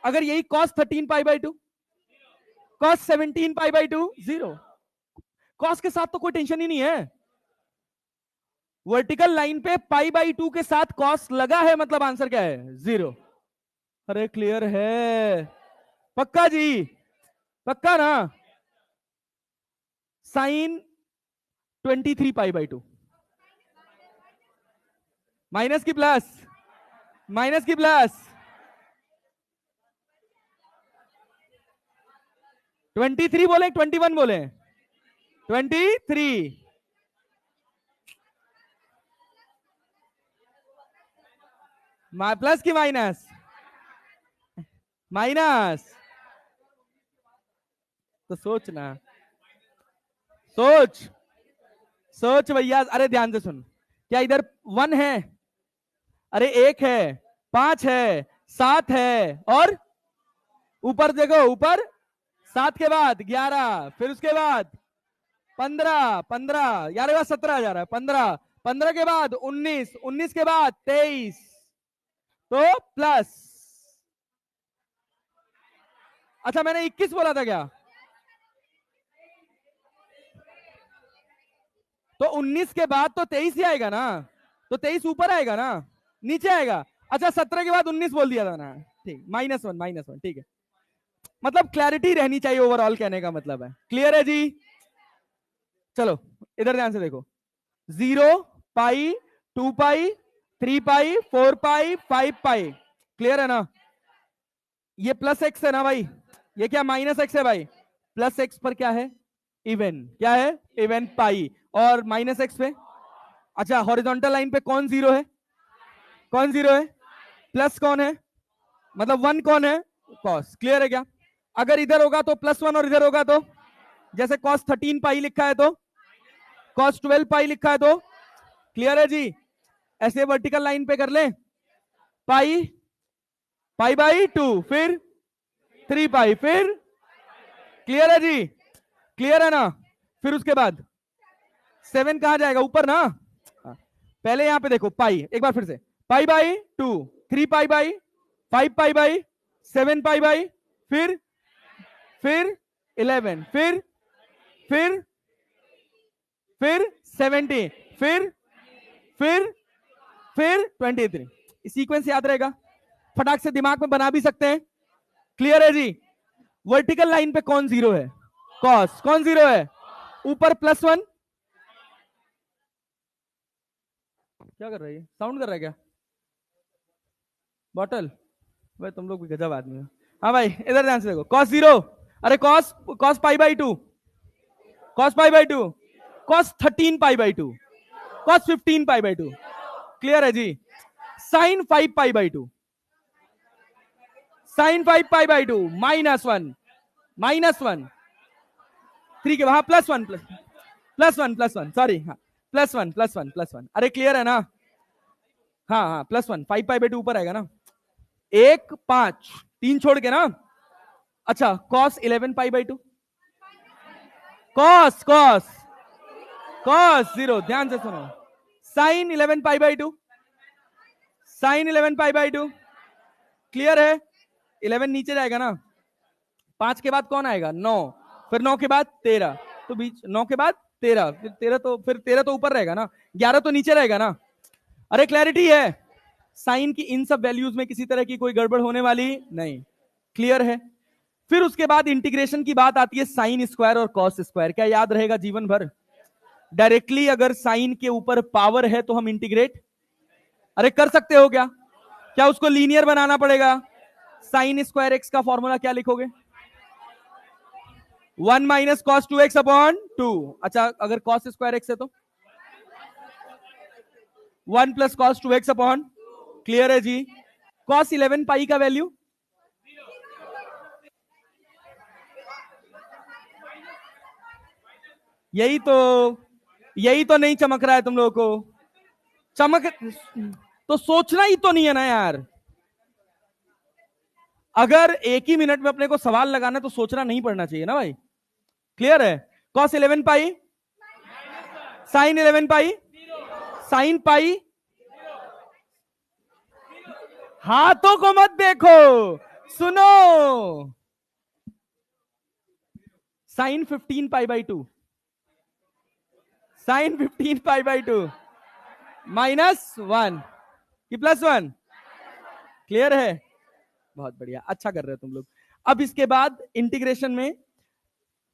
अगर यही cos 13 pi by 2, cos 17 pi by 2 0, cos के साथ तो कोई टेंशन ही नहीं है। वर्टिकल लाइन पे पाई बाई 2 के साथ कॉस लगा है, मतलब आंसर क्या है 0। अरे क्लियर है? पक्का जी? पक्का ना? साइन 23 पाई बाई 2, माइनस की प्लस, माइनस की प्लस, 23 बोले 21 बोले? 23, प्लस की माइनस? माइनस। तो सोच ना, सोच सोच भैया, अरे ध्यान से सुन, क्या इधर 1 है? अरे 1 है, 5 है, 7 है, और ऊपर देखो, ऊपर 7 के बाद 11, फिर उसके बाद 15, 15 यार बात 17 जा रहा है, 15, 15 के बाद 19, 19 के बाद 23, तो प्लस। अच्छा मैंने 21 बोला था क्या? तो 19 के बाद तो 23 ही आएगा ना, तो 23 ऊपर आएगा ना, नीचे आएगा? अच्छा 17 के बाद 19 बोल दिया था ना, ठीक, -1, -1, ठीक है। मतलब क्लैरिटी रहनी चाहिए ओवरऑल, कहने का मतलब है। क्लियर है जी? चलो इधर ध्यान से देखो, 0 पाई, 2 पाई, 3 पाई, 4 पाई, 5 पाई, क्लियर है ना? ये प्लस एक्स है ना भाई, ये क्या माइनस एक्स है भाई? प्लस एक्स पर क्या है? इवन। क्या है? इवन पाई। और माइनस एक्स पे, अच्छा हॉरिजॉन्टल लाइन पे कौन 0 है? कौन 0 है? प्लस कौन है, मतलब 1 कौन है? कॉस। क्लियर है क्या? अगर इधर होगा तो +1 और इधर होगा तो, जैसे cos 13 पाई लिखा है तो cos 12 पाई लिखा है तो, क्लियर है जी? ऐसे वर्टिकल लाइन पे कर ले, पाई, पाई बाई 2, फिर 3 पाई, फिर क्लियर है जी? क्लियर है ना? फिर उसके बाद 7 कहां जाएगा, ऊपर ना? पहले यहां पे देखो पाई, एक बार फिर से, पाई by 2, 3 pi by, 5 pi by, 7 pi by, फिर फिर 11, फिर 70, फिर 23। सीक्वेंस याद रहेगा, फटाक से दिमाग में बना भी सकते हैं। क्लियर है जी? वर्टिकल लाइन पे कौन जीरो है? कॉस। कौन जीरो है? ऊपर +1। क्या कर रही है? साउंड कर रहा है क्या बॉटल? भाई तुम लोग भी गजब आदमी हो। हाँ भाई इधर ध्यान से देखो, कॉस 0। अरे cos cos π/2, cos π/2, cos 13π/2, cos 15π/2। Clear है जी? साइन 5π/2, साइन 5π/2 -1, -1 3 के वहां +1, +1 सॉरी, हाँ +1। अरे क्लियर है ना? हाँ हाँ +1, 5π/2 ऊपर आएगा ना। 1 5 3 छोड़ के ना। अच्छा कॉस 11π/2, कॉस कॉस कॉस 0, ध्यान से सुनो। Sign 11π/2, sign 11π/2। क्लियर है? 11 नीचे जाएगा ना। 5 के बाद कौन आएगा? 9, फिर 9 के बाद 13, तो बीच 9 के बाद 13, फिर 13 तो ऊपर रहेगा ना, 11 तो नीचे रहेगा ना। अरे क्लैरिटी है? साइन की इन सब वैल्यूज में किसी तरह की कोई गड़बड़ होने वाली नहीं। क्लियर है? फिर उसके बाद इंटीग्रेशन की बात आती है, साइन स्क्वायर और कॉस स्क्वायर। क्या याद रहेगा जीवन भर? डायरेक्टली अगर साइन के ऊपर पावर है तो हम इंटीग्रेट अरे कर सकते हो क्या? क्या उसको लीनियर बनाना पड़ेगा? साइन स्क्वायर एक्स का फॉर्मूला क्या लिखोगे? 1 - cos 2x/2। अच्छा अगर cos स्क्वायर एक्स है तो 1 + cos 2x/। क्लियर है जी? cos 11π का वैल्यू यही तो नहीं चमक रहा है तुम लोगों को। चमक तो सोचना ही तो नहीं है ना यार। अगर एक ही मिनट में अपने को सवाल लगाना तो सोचना नहीं पड़ना चाहिए ना भाई। क्लियर है? cos 11π, sin 11π, sin पाई। हाथों को मत देखो, सुनो। sin 15π/2, sin 15π/2 -1 कि +1। क्लियर है? बहुत बढ़िया, अच्छा कर रहे हो तुम लोग। अब इसके बाद इंटीग्रेशन में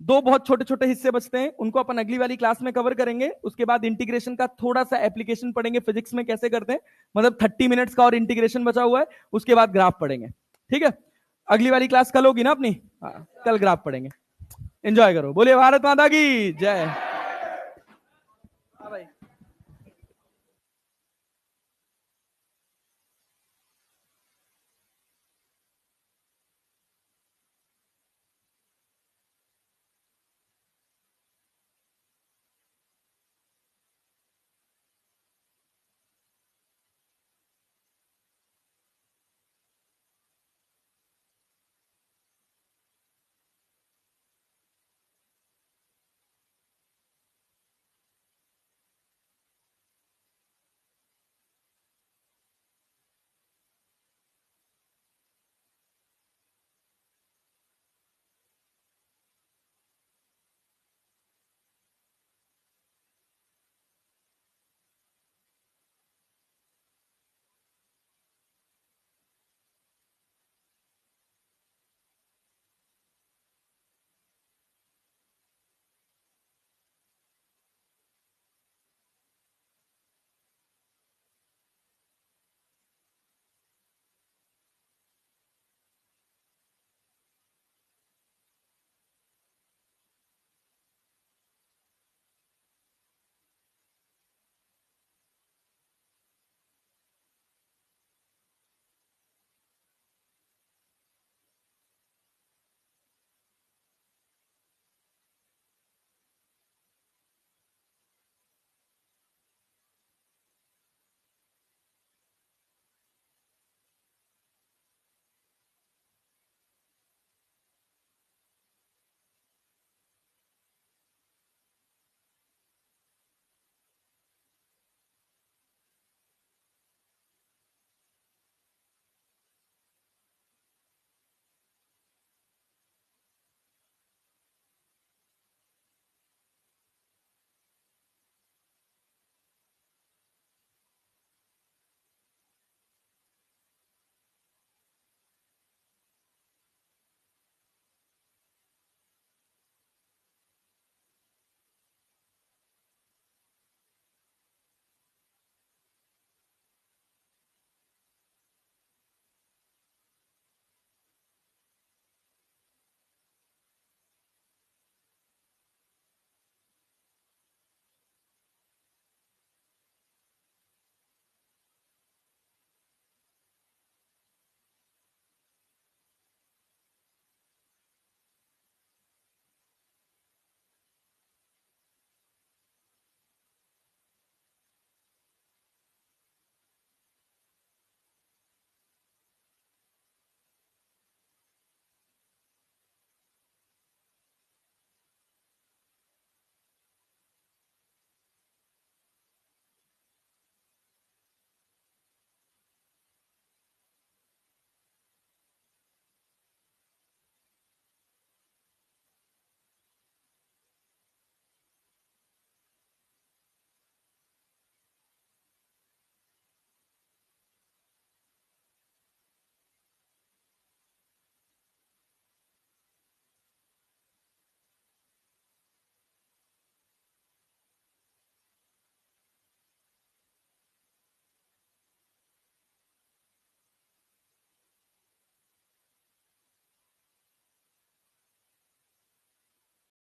दो बहुत छोटे छोटे हिस्से बचते हैं, उनको अपन अगली वाली क्लास में कवर करेंगे। उसके बाद इंटीग्रेशन का थोड़ा सा एप्लीकेशन पढ़ेंगे, फिजिक्स में कैसे करते हैं, मतलब 30 मिनट्स का और इंटीग्रेशन बचा हुआ है। उसके बाद ग्राफ पढ़ेंगे। ठीक है? अगली वाली क्लास कल होगी ना अपनी? हाँ, कल ग्राफ पढ़ेंगे। एंजॉय करो। बोलिए भारत माता की जय।